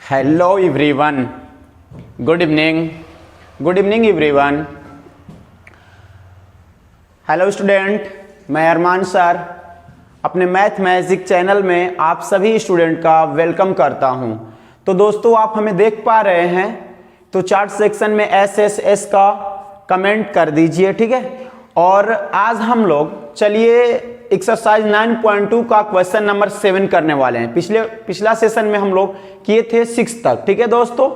Hello everyone, good evening everyone. Hello student, मैं अरमान sir अपने math magic channel में आप सभी स्टूडेंट का वेलकम करता हूं। तो दोस्तों, आप हमें देख पा रहे हैं तो चार्ट सेक्शन में एस का कमेंट कर दीजिए, ठीक है। और आज हम लोग चलिए एक्सरसाइज 9.2 का क्वेश्चन नंबर 7 करने वाले हैं। पिछला सेशन में हम लोग किए थे 6 तक, ठीक है दोस्तों।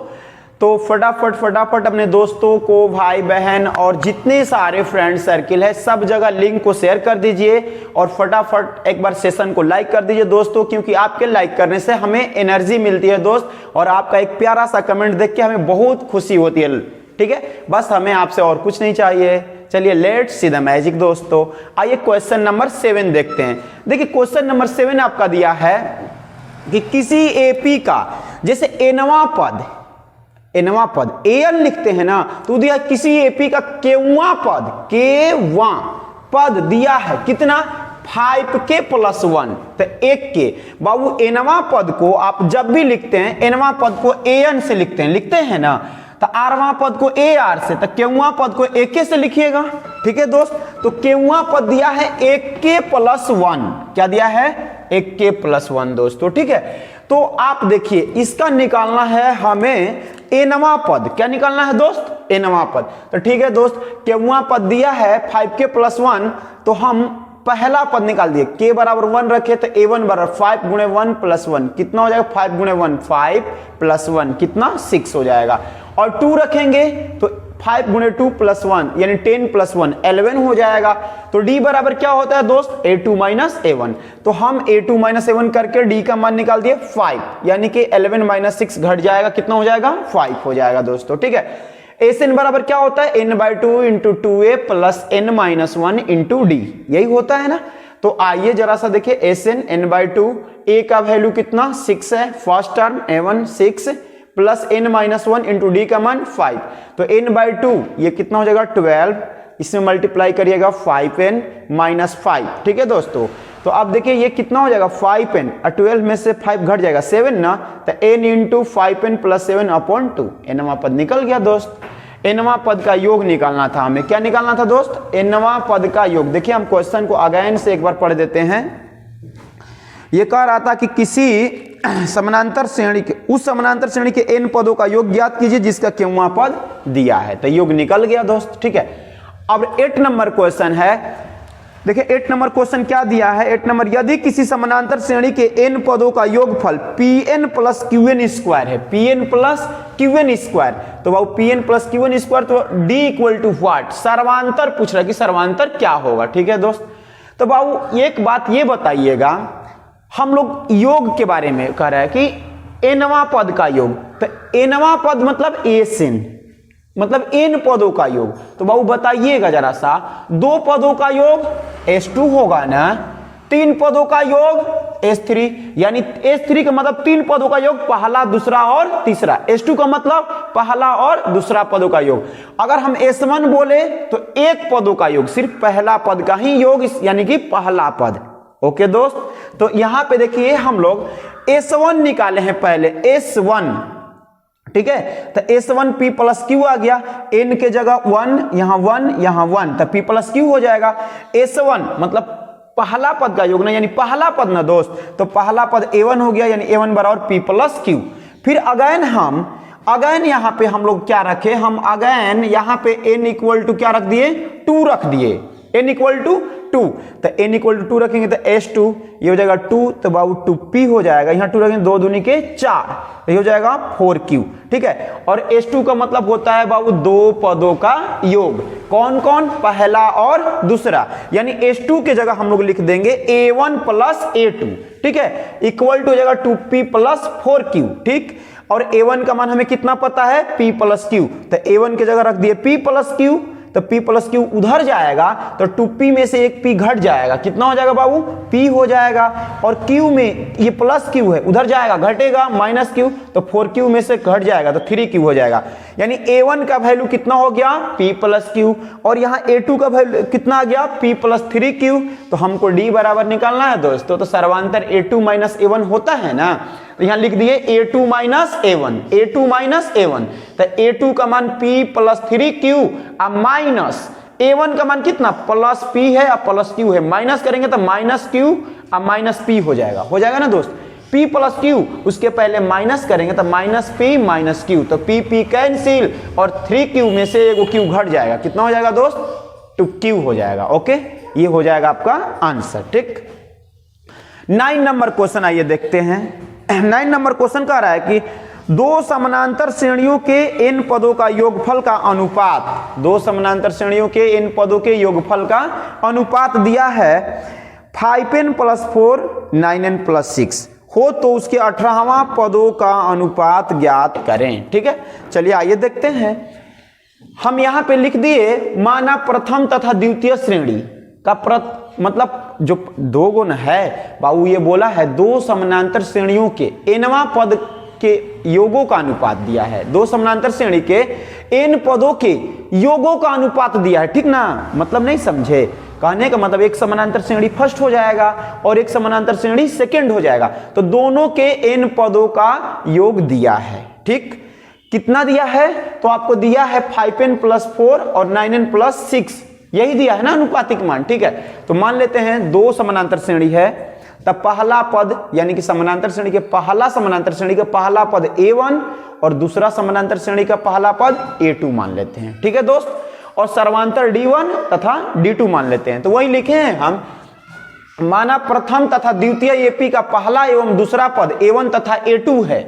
तो फटाफट अपने दोस्तों को, भाई बहन और जितने सारे फ्रेंड सर्किल है सब जगह लिंक को शेयर कर दीजिए और फटाफट एक बार सेशन को लाइक कर दीजिए दोस्तों, क्योंकि आपके लाइक करने से हमें एनर्जी मिलती है दोस्त, और आपका एक प्यारा सा कमेंट देख के हमें बहुत खुशी होती है, ठीक है। बस हमें आपसे और कुछ नहीं चाहिए। चलिए लेट्स सी द मैजिक दोस्तों। आइए क्वेश्चन नंबर 7 देखते हैं। देखिए क्वेश्चन नंबर 7 आपका दिया है कि किसी एपी का, जैसे एनवा पद एन लिखते हैं ना, तो दिया किसी एपी का केवा पद दिया है कितना 5k + 1, तो 1k। बाबू एनवा पद को आप जब भी लिखते हैं, एनवा पद को एन से लिखते हैं ना, तो आरवां पद को ए आर से, तो केवा पद को AK से लिखिएगा, ठीक है दोस्त। तो केवा पद दिया है 1k + 1, क्या दिया है 1k + 1 दोस्तों, ठीक है। तो आप देखिए इसका निकालना है हमें एनवा पद, क्या निकालना है दोस्त, एनवा पद। तो ठीक है दोस्त, केवा पद दिया है 5k + 1, तो हम पहला पद निकाल दिए, k = 1 रखे तो a1 = 5 × 1 + 1 कितना हो जाएगा, 5 × 1 5 + 1 कितना 6 हो जाएगा। और 2 रखेंगे तो 5 × 2 + 1 यानी 10 + 1 11 हो जाएगा। तो d बराबर क्या होता है दोस्त, a2 - a1। तो हम a2 - a1 करके d का मान निकाल दिए 5, यानी कि 11 - 6 घट जाएगा, कितना हो जाएगा 5 हो जाएगा दोस्तों, ठीक है। Sn बराबर क्या होता है, n/2 × 2a + n - 1 × d, यही होता है ना। तो आइए जरा सा देखिए, Sn n/2, a का वैल्यू कितना 6 है, first term a1 6 + n - 1 × d का मान 5, तो n/2 ये कितना हो जाएगा 12, इसमें मल्टीप्लाई करिएगा 5n - 5, ठीक है दोस्तों। तो अब देखिए ये कितना हो जाएगा 5n, 12 में से 5 घट जाएगा 7 ना, तो n × 5n + 7/2, एनवा पद निकल गया दोस्त। एनवा पद का योग निकालना था हमें, क्या निकालना था दोस्त, एनवा पद का योग। देखिए हम क्वेश्चन को अगेन से एक बार पढ़ देते हैं। ये कह रहा था कि किसी समानांतर श्रेणी के, उस समानांतर श्रेणी के n पदों का योग ज्ञात कीजिए जिसका केवा पद दिया है, तो योग निकल गया दोस्त, ठीक है। अब 8 नंबर क्वेश्चन है। देखिए 8 नंबर क्वेश्चन क्या दिया है, 8 नंबर, यदि किसी समानांतर श्रेणी के n पदों का योगफल Pn + Qn² है, Pn + Qn², तो वो Pn + Qn², तो D = व्हाट, सर्वांतर पूछ रहा है कि सर्वांतर क्या होगा, ठीक है दोस्त। तो बाबू एक बात ये बताइएगा, हम लोग योग के बारे में कह रहे हैं कि एनवा पद का योग, तो एनवा पद मतलब Sn, मतलब n पदों का योग। तो बाबू बताइएगा जरा सा, 2 पदों का योग S2 होगा ना, 3 पदों का योग S3, यानी S3 का मतलब 3 पदों का योग, पहला दूसरा और तीसरा। S2 का मतलब पहला और दूसरा पदों का योग। अगर हम S1 बोले तो 1 पदों का योग, सिर्फ पहला पद का ही योग, यानी कि पहला पद। ओके दोस्त, तो यहां पे देखिए हम लोग S1 निकाले हैं पहले, S1, ठीक है। तो S1 P + Q आ गया, n के जगह 1, यहां 1, तो P + Q हो जाएगा। S1 मतलब पहला पद का योग ना, यानी पहला पद ना दोस्त, तो पहला पद A1 हो गया, यानी A1 = P + Q। फिर अगेन यहां पे हम लोग क्या रखे, हम अगेन यहां पे n = क्या रख दिए, 2 रख दिए, n = 2, तो n = 2 रखेंगे तो S2 ये हो जाएगा 2, तो बाबू 2p हो जाएगा, यहाँ 2 रखेंगे 2 दूनी के 4, तो ये हो जाएगा 4q, ठीक है। और S2 का मतलब होता है बाबू 2 पदों का योग, कौन कौन, पहला और दूसरा, यानी S2 के जगह हम लोग लिख देंगे A1 + A2, ठीक है, इक्वल टू हो जाएगा 2p + 4q, ठीक। और A1 का मान हमें कितना पता है, P + Q, तो A1 के जगह रख दिए P + Q, तो P + Q उधर जाएगा तो 2p में से एक p घट जाएगा, कितना हो जाएगा बाबू, p हो जाएगा। और q में ये +q है, उधर जाएगा घटेगा -q, तो 4q में से घट जाएगा तो 3q हो जाएगा। यानी A1 का वैल्यू कितना हो गया, p + Q, और यहाँ A2 का वैल्यू कितना आ गया, p + 3q। तो हमको d बराबर निकालना है दोस्तों, तो सर्वांतर A2 - A1 होता है ना, तो यहां लिख दिए a2 minus a1, a2 minus a1, तो a2 का मान p प्लस 3q और माइनस a1 का मान कितना प्लस p है और प्लस q है, माइनस करेंगे तो माइनस q और माइनस p हो जाएगा ना दोस्त, p प्लस q, उसके पहले माइनस करेंगे तो माइनस p माइनस q, तो p कैंसिल और 3q में से एगो q घट जाएगा, कितना हो जाएगा दोस्त 2q हो जाएगा। ओके, ये हो जाएगा आपका आंसर। ठीक, 9 नंबर क्वेश्चन आइए देखते हैं। 9 नंबर क्वेश्चन कह रहा है कि दो समानांतर श्रेणियों के n पदों का योगफल का अनुपात, दो समानांतर श्रेणियों के n पदों के योगफल का अनुपात दिया है 5n प्लस 4 9n प्लस 6 हो तो उसके 18वां पदों का अनुपात ज्ञात करें। ठीक है, चलिए आइए देखते हैं। हम यहां पे लिख दिए माना प्रथम तथा द्वितीय श्रेणी का मतलब जो दो गुण है बाबू, ये बोला है दो समानांतर श्रेणियों के nवां पद के योगों का अनुपात दिया है, दो समानांतर श्रेणी के n पदों के योगों का अनुपात दिया है। ठीक ना, मतलब नहीं समझे, कहने का मतलब एक समानांतर श्रेणी फर्स्ट हो जाएगा और एक समानांतर श्रेणी सेकंड हो जाएगा, तो दोनों के n पदों का योग दिया है। ठीक, कितना दिया है तो आपको दिया है 5n प्लस 4 और 9n प्लस 6, यही दिया है ना अनुपातिक मान। ठीक है, तो मान लेते हैं दो समानांतर श्रेणी है, तब पहला पद यानी कि समानांतर श्रेणी के पहला समानांतर श्रेणी का पहला पद a1 और दूसरा समानांतर श्रेणी का पहला पद a2 मान लेते हैं। ठीक है दोस्त, और सर्वांतर d1 तथा d2 मान लेते हैं। तो वही लिखे हैं हम, माना प्रथम तथा द्वितीय एपी का पहला एवं दूसरा पद a1 तथा a2 है,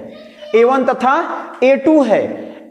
a1 तथा a2 है,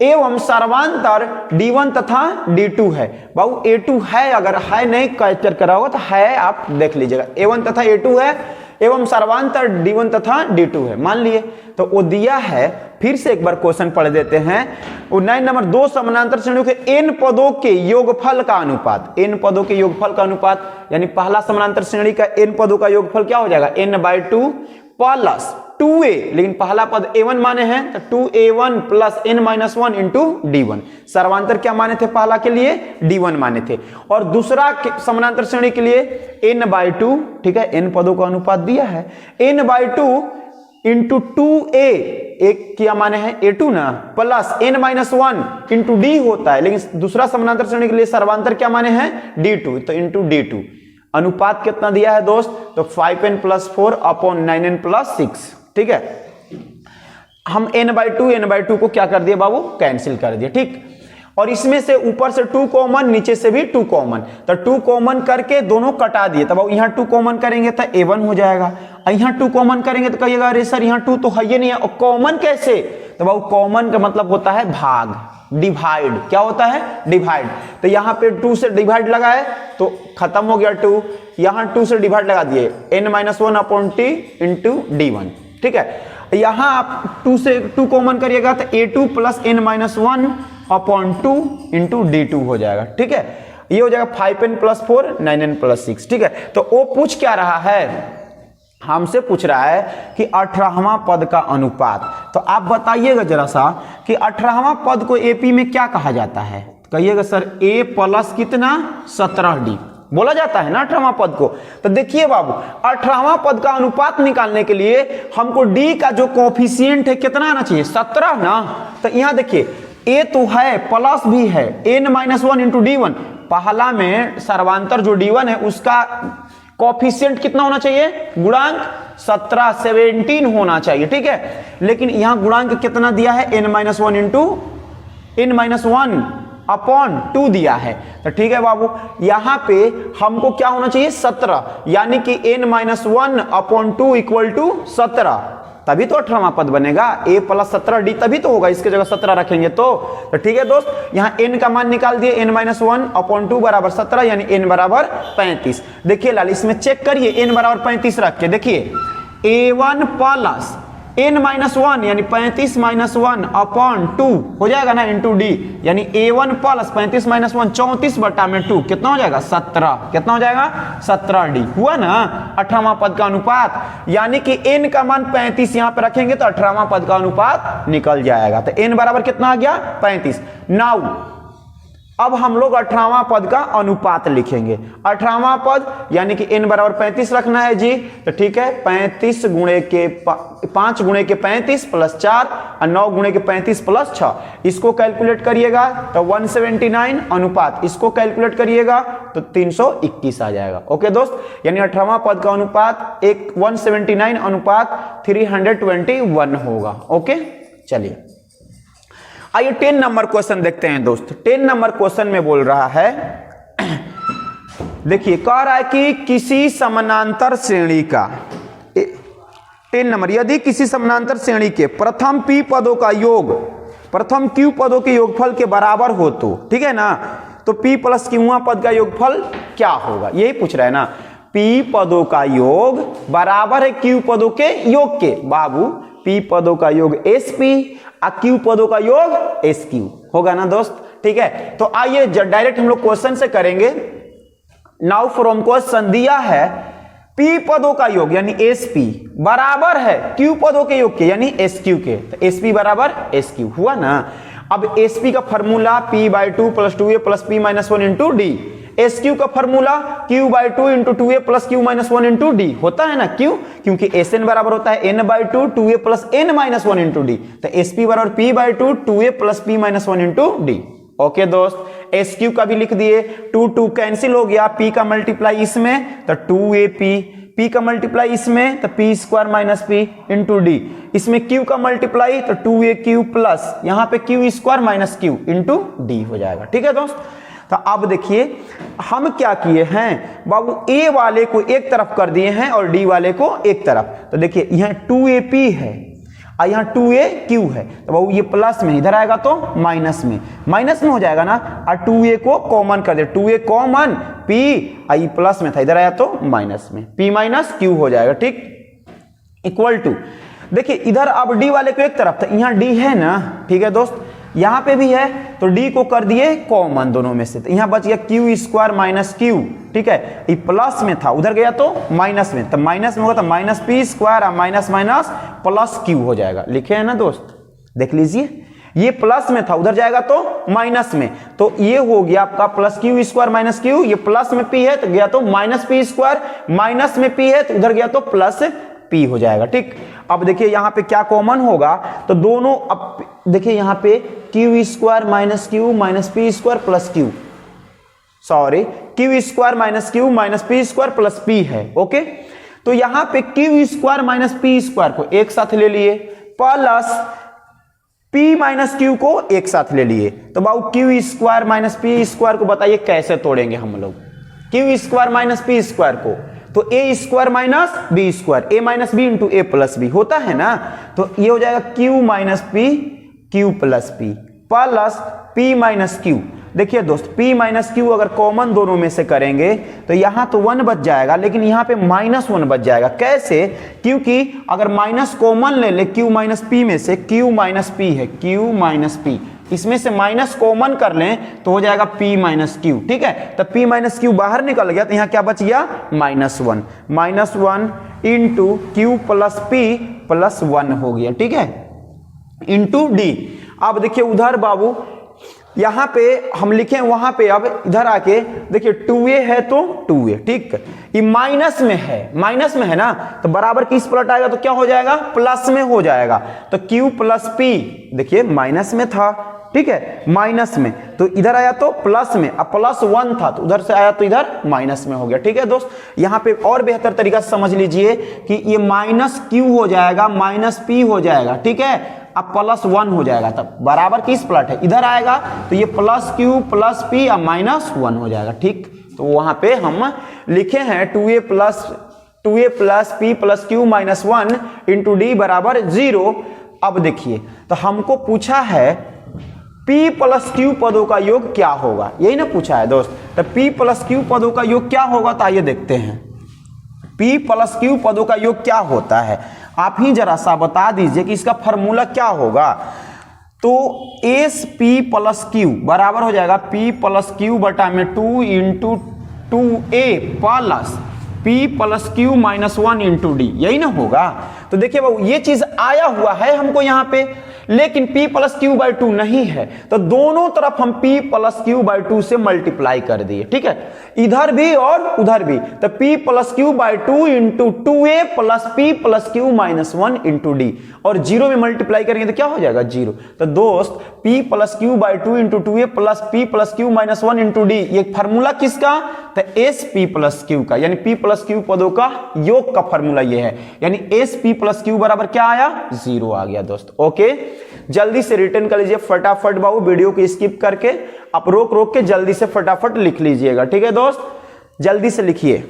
एवं सर्वांतर d1 तथा d2 है। बाबू a2 है, अगर है नहीं कैप्चर करा होगा तो है आप देख लीजिएगा, a1 तथा a2 है एवं सर्वांतर d1 तथा d2 है, मान लिए तो वो दिया है। फिर से एक बार क्वेश्चन पढ़ देते हैं। वो 9 नंबर, दो समानांतर श्रेणियों के n पदों के योगफल का अनुपात, n पदों के योगफल का अनुपात यानी पहला समानांतर श्रेणी का n पदों का योगफल क्या हो जाएगा n/2 प्लस 2a, लेकिन पहला पद a1 माने हैं तो 2a1 plus n-1 into d1। सर्वांतर क्या माने थे पहला के लिए d1 माने थे, और दूसरा समानांतर श्रेणी के लिए n/2। ठीक है, n पदों का अनुपात दिया है n/2 इंटू 2a, एक क्या माने हैं a2 ना, प्लस n-1 इंटू d होता है, लेकिन दूसरा समानांतर श्रेणी के लिए सर्वांतर क्या माने हैं d2, तो इंटू d2। अनुपात कितना दिया है दोस्त, तो 5n plus 4 upon 9n plus 6। ठीक है, हम n/2 को क्या कर दिए बाबू, कैंसिल कर दिए। ठीक, और इसमें से ऊपर से 2 कॉमन, नीचे से भी 2 कॉमन, तो 2 कॉमन करके दोनों कटा दिए, तब यहाँ 2 कॉमन करेंगे तो a1 हो जाएगा, यहाँ 2 कॉमन करेंगे तो कहिएगा अरे सर यहाँ 2 तो है ही नहीं है, और कॉमन कैसे, तो बाबू कॉमन का मतलब होता है भाग, डिवाइड, क्या होता है डिवाइड, तो यहाँ पे 2 से डिवाइड लगाए तो खत्म हो गया 2, यहाँ 2 से डिवाइड लगा दिए n-1 upon t into d1। ठीक है, यहाँ आप 2 से 2 कॉमन करिएगा तो a2 plus n-1 upon 2 into d2 हो जाएगा। ठीक है, ये हो जाएगा 5n प्लस 4 9n प्लस 6। ठीक है, तो वो पूछ क्या रहा है, हमसे पूछ रहा है कि 18वां पद का अनुपात। तो आप बताइएगा जरा सा कि 18वां पद को एपी में क्या कहा जाता है, कहिएगा सर a प्लस कितना 17d बोला जाता है ना 18वां पद को। तो देखिए बाबू 18वां पद का अनुपात निकालने के लिए हमको d का जो कोफिशिएंट है कितना आना चाहिए 17 ना, तो यहाँ देखिए a तो है प्लस भी है n-1 इंटू d1, पहला में सर्वांतर जो d1 है उसका कोफिशिएंट कितना होना चाहिए, गुणांक 17 होना चाहिए। ठीक है, लेकिन यहां गुणांक कितना दिया है n-1 इंटू n-1 अपॉन 2 दिया है, तो ठीक है बाबू यहां पे हमको क्या होना चाहिए 17, यानी कि n-1 अपॉन 2 इक्वल टू 17, तभी तो 18वां पद बनेगा, a प्लस 17d तभी तो होगा, इसके जगह 17 रखेंगे तो ठीक है दोस्त। यहाँ n का मान निकाल दिए n-1 अपॉन 2 बराबर 17, यानी n बराबर 35। देखिए लाल इसमें चेक करिए n बराबर 35 रख के देखिए a1 प्लस n-1 यानी 35 माइनस 1 अपॉन 2 हो जाएगा ना इंटू d, यानी a1 प्लस 35 माइनस 1 34/2 कितना हो जाएगा 17, कितना हो जाएगा 17d हुआ ना 18वां पद का अनुपात, यानी कि n का मान 35 यहां पे रखेंगे तो 18वां पद का अनुपात निकल जाएगा। तो n बराबर कितना आ गया 35। नाउ अब हम लोग 18वां पद का अनुपात लिखेंगे। 18वां पद यानी कि n बराबर 35 रखना है जी, तो ठीक है 5 गुणे के 35 प्लस 4 और 9 गुणे के 35 प्लस 6, इसको कैलकुलेट करिएगा तो 179 अनुपात इसको कैलकुलेट करिएगा तो 321 आ जाएगा। ओके दोस्त, यानी 18वां पद का अनुपात 179 अनुपात 321 होगा। ओके चलिए आइए 10 नंबर क्वेश्चन देखते हैं दोस्त। 10 नंबर क्वेश्चन में बोल रहा है, देखिए कह रहा है कि किसी समानांतर श्रेणी का 10 नंबर, यदि किसी समानांतर श्रेणी के प्रथम p पदों का योग प्रथम q पदों के योगफल के बराबर हो तो, ठीक है ना, तो p प्लस क्यूवां पद का योगफल क्या होगा, यही पूछ रहा है ना। p पदों का योग बराबर है q पदों के योग के। बाबू p पदों का योग sp और q पदों का योग sq होगा ना दोस्त, ठीक है। तो आइए डायरेक्ट हम लोग क्वेश्चन से करेंगे। नाउ फ्रॉम क्वेश्चन दिया है p पदों का योग यानी sp बराबर है q पदों के योग के यानी sq के, तो sp बराबर sq हुआ ना। अब sp का formula p/2 plus 2a plus p minus 1 into D, sq का formula q/2 into 2a plus q minus 1 into D होता है ना, क्यों, क्योंकि sn बराबर होता है n/2 2a plus n minus 1 into d, तो sp बराबर p/2 2a plus p minus 1 into D. Okay दोस्त, sq का भी लिख दिए, 2 कैंसिल हो गया, p का मल्टीप्लाई इसमें तो 2ap, p का मल्टीप्लाई इसमें तो p square minus p into D, इसमें q का मल्टीप्लाई तो 2aq प्लस यहाँ पे q square minus q into D हो जाएगा। ठीक है दोस्त, तो अब देखिए हम क्या किए हैं बाबू, a वाले को एक तरफ कर दिए हैं और d वाले को एक तरफ। तो देखिए यहाँ 2ap है और यहाँ 2aq है, तो बाबू ये प्लस में इधर आएगा तो माइनस में हो जाएगा ना, और 2a को कॉमन कर दे, 2a कॉमन p आई प्लस में था इधर आया तो माइनस में, p माइनस q हो जाएगा। ठीक, इक्वल टू देखिए इधर अब d वाले को एक तरफ था, यहाँ d है ना, ठीक है दोस्त, यहाँ पे भी है तो d को कर दिए कॉमन दोनों में से, तो यहाँ बच गया q स्क्वायर माइनस q। ठीक है, ये प्लस में था उधर गया तो माइनस में, तो माइनस में होगा तो माइनस p स्क्वायर और माइनस माइनस प्लस q हो जाएगा। लिखे है ना दोस्त, देख लीजिए ये प्लस में था उधर जाएगा तो माइनस में, तो ये हो गया आपका plus q square minus q, ये प्लस में p है तो गया तो माइनस p स्क्वायर, माइनस में p है तो उधर गया तो प्लस p हो जाएगा। ठीक, अब देखिए यहाँ पे क्या कॉमन होगा, तो दोनों अब देखिए यहाँ पे q square minus q minus p square plus q, sorry q square minus q minus p square plus p है। ओके, तो यहाँ पे q square minus p square को एक साथ ले लिए प्लस p माइनस q को एक साथ ले लिए, तो बाबू q square minus p square को बताइए कैसे तोड़ेंगे हम लोग, q square minus p square को, तो a square minus b square, a minus b into a plus b होता है ना, तो ये हो जाएगा q minus p q plus p plus p minus q। देखिए दोस्त p माइनस q अगर कॉमन दोनों में से करेंगे तो यहाँ तो 1 बच जाएगा, लेकिन यहाँ पे माइनस 1 बच जाएगा। कैसे, क्योंकि अगर माइनस कॉमन ले ले q माइनस p में से, q माइनस p है, q माइनस p, इसमें से माइनस कॉमन कर लें तो हो जाएगा p माइनस q। ठीक है, तो p माइनस q बाहर निकल गया तो यहाँ क्या बच गया minus 1 into q plus p plus 1 हो गया। ठीक है, इंटू d। अब देखिए उधर बाबू यहाँ पे हम लिखें, वहां पे अब इधर आके देखिए 2a है तो 2a, ठीक, ये माइनस में है ना, तो बराबर किस पलट आएगा तो क्या हो जाएगा प्लस में हो जाएगा, तो q प्लस p देखिए माइनस में था, ठीक है, माइनस में तो इधर आया तो प्लस में, अब प्लस 1 था तो उधर से आया तो इधर माइनस में हो गया। ठीक है दोस्त, यहाँ पे और बेहतर तरीका से समझ लीजिए कि ये माइनस q हो जाएगा माइनस p हो जाएगा। ठीक है, अब प्लस 1 हो जाएगा, तब बराबर किस प्लट है इधर आएगा तो ये प्लस q प्लस p और माइनस 1 हो जाएगा। ठीक, तो वहां पे हम लिखे हैं 2a plus p plus q minus 1 into D बराबर 0। अब देखिए तो हमको पूछा है p प्लस q पदों का योग क्या होगा, यही ना पूछा है दोस्त, तो p प्लस q पदों का योग क्या होगा, तो आइए देखते हैं p प्लस q पदों का योग क्या होता है। आप ही जरा सा बता दीजिए कि इसका फॉर्मूला क्या होगा, तो एस p प्लस q बराबर हो जाएगा p प्लस q बटा में 2 into 2a plus p plus q minus 1 into D, यही ना होगा। तो देखिए बाबू ये चीज आया हुआ है हमको यहाँ पे, लेकिन p plus Q by two नहीं है, तो दोनों तरफ हम p plus Q by two से मल्टीप्लाई कर दिए, ठीक है, इधर भी और उधर भी। तो p plus Q by two into 2a plus p plus q minus 1 into D, और जीरो में मल्टीप्लाई करेंगे तो क्या हो जाएगा, जीरो। तो दोस्त p plus Q by two into 2a plus p plus q minus 1 into D, ये फार्मूला किसका, तो एस पी प्लस क्यू का, यानी p प्लस क्यू पदों का योग का फार्मूला ये है, यानी एस पी प्लस क्यू बराबर क्या आया, जीरो आ गया दोस्त। ओके, जल्दी से रिटर्न कर लीजिए फटाफट बाबू, वीडियो को स्किप करके आप रोक रोक के जल्दी से फटाफट लिख लीजिएगा, ठीक है दोस्त, जल्दी से लिखिए।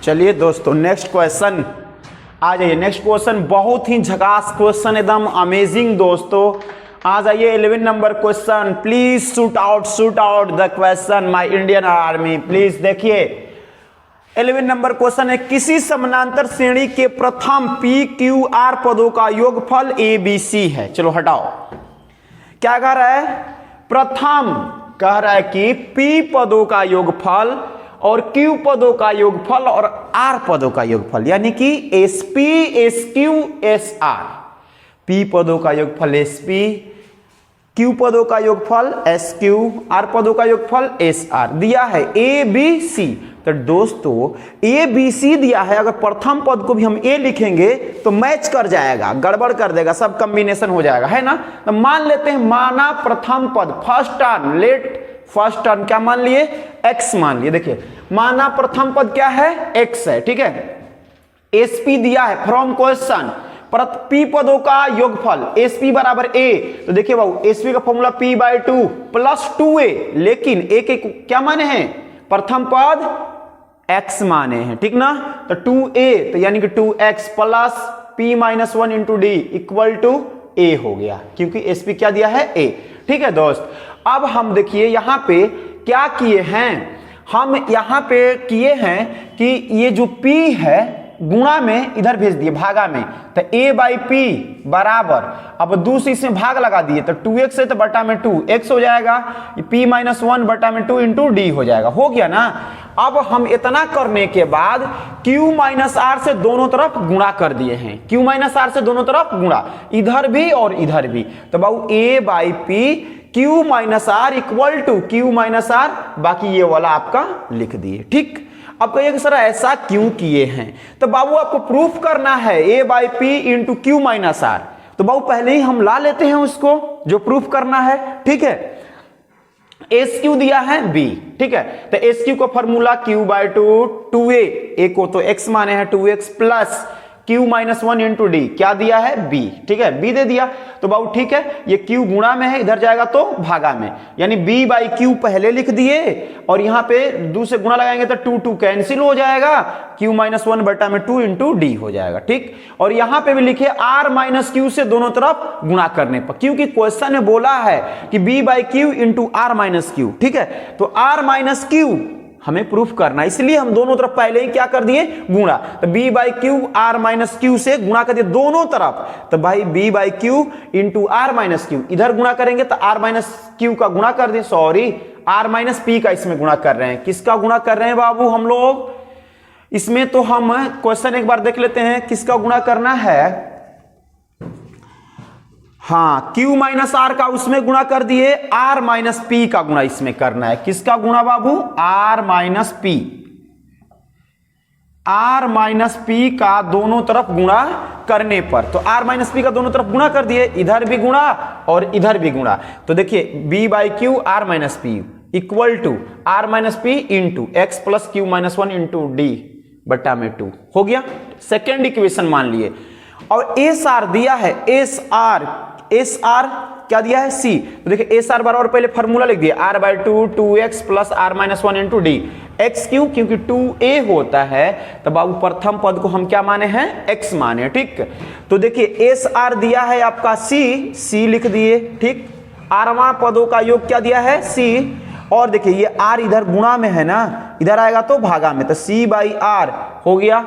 चलिए दोस्तों नेक्स्ट क्वेश्चन आ जाइए। नेक्स्ट क्वेश्चन बहुत ही झकास क्वेश्चन, एकदम अमेजिंग दोस्तों। आ जाइए 11 number question, please shoot out the question my Indian army, please देखिए 11 नंबर क्वेश्चन है, किसी समानांतर श्रेणी के प्रथम पी क्यू आर पदों का योगफल ए बी सी है। चलो हटाओ, क्या कह रहा है, प्रथम कह रहा है कि पी पदों का योगफल और क्यू पदों का योगफल और आर पदों का योगफल, यानी कि S P S Q S R, P पदों का योगफल एस पी, क्यू पदों का योगफल एस क्यू, आर पदों का योगफल एस आर, दिया है ए बी सी। तो दोस्तों ए बी सी दिया है, अगर प्रथम पद को भी हम ए लिखेंगे तो मैच कर जाएगा, गड़बड़ कर देगा, सब कॉम्बिनेशन हो जाएगा, है ना। तो मान लेते हैं, माना प्रथम पद first term, let first term क्या मान लिए, x मान लिए। देखिए माना प्रथम पद क्या है, x है, ठीक है। sp दिया है फ्रॉम क्वेश्चन, p पदों का योगफल sp बराबर a, तो देखिए बाबू sp का formula p by two plus 2a, लेकिन a के क्या माने हैं, प्रथम पद x माने हैं, ठीक ना। तो 2a तो यानी कि 2x plus p minus 1 into d equal to a हो गया, क्योंकि sp क्या दिया है a, ठीक है दोस्त। अब हम देखिए यहां पे क्या किए हैं, हम यहां पे किए हैं कि ये जो p है गुणा में इधर भेज दिए भागा में, तो a बाई पी बराबर, अब दूसरी से भाग लगा दिए तो 2x है तो बटा में 2x हो जाएगा, p माइनस 1 बटा में 2 इंटू डी हो जाएगा, हो गया ना। अब हम इतना करने के बाद q माइनस आर से दोनों तरफ गुणा कर दिए हैं, q माइनस आर से दोनों तरफ गुणा, इधर भी और इधर भी, तो बाबू a by p q minus r equal to q minus r, बाकी ये वाला आपका लिख दिए, ठीक। अब कहिए कि सर ऐसा क्यों किए हैं, तो बाबू आपको प्रूफ करना है a by p into q minus r, तो बाबू पहले ही हम ला लेते हैं उसको जो प्रूफ करना है, ठीक है। एस क्यू दिया है b, ठीक है, तो एस क्यू का formula Q by two 2a को तो x माने हैं 2x plus q minus 1 into D, क्या दिया है b, ठीक है, b दे दिया, तो बाबू ठीक है, ये q गुणा में है, इधर जाएगा तो भागा में, यानी b बाई क्यू पहले लिख दिए, और यहां पे 2 से गुणा लगाएंगे तो 2 कैंसिल हो जाएगा, q माइनस 1 बटा में 2 इंटू डी हो जाएगा, ठीक। और यहां पे भी लिखे r माइनस क्यू से दोनों तरफ गुणा करने पर, क्योंकि क्वेश्चन में बोला है कि b by q into r minus q, ठीक है, तो r माइनस क्यू हमें प्रूफ करना, इसलिए हम दोनों तरफ पहले ही क्या कर दिए, गुणा, तो b by q r minus q से गुणा कर दिए दोनों तरफ, तो भाई b by q into r minus q, इधर गुणा करेंगे तो r माइनस क्यू का गुणा कर दिए, सॉरी r माइनस पी का इसमें गुणा कर रहे हैं, किसका गुणा कर रहे हैं बाबू हम लोग इसमें, तो हम क्वेश्चन एक बार देख लेते हैं किसका गुणा करना है। हाँ, q माइनस आर का उसमें गुणा कर दिए, r माइनस पी का गुणा इसमें करना है, किसका गुणा बाबू, r minus P, r minus P का दोनों तरफ गुणा करने पर, तो r माइनस पी का दोनों तरफ गुणा कर दिए, इधर भी गुणा और इधर भी गुणा, तो देखिए b by q r minus p equal to r minus p into x plus q minus 1 into d बटा में 2 हो गया, सेकेंड इक्वेशन मान लिए। और एस आर दिया है, एस आर क्या दिया है सी, तो देखिए एस आर बराबर पहले फॉर्मूला लिख दिया r by two 2x plus r minus 1 into d, x क्यों, क्योंकि 2a होता है, तो बाबू प्रथम पद को हम क्या माने हैं, x माने, ठीक। तो देखिए एस आर दिया है आपका सी लिख दिए, ठीक, आरवां पदों का योग क्या दिया है सी, और देखिए ये r इधर गुणा में है ना, इधर आएगा तो भागा में, तो c बाई आर हो गया,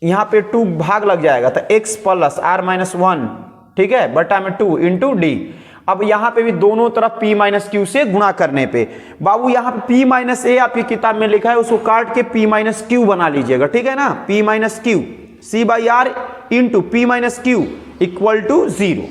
यहां पे 2 भाग लग जाएगा तो x प्लस आर माइनस 1, ठीक है, बटा में 2 इंटू डी, अब यहां पे भी दोनों तरफ p माइनस क्यू से गुणा करने पे बाबू यहां पे p माइनस ए आपकी किताब में लिखा है, उसको काट के p माइनस क्यू बना लीजिएगा, ठीक है ना। p minus q c by r into p minus q equal to 0।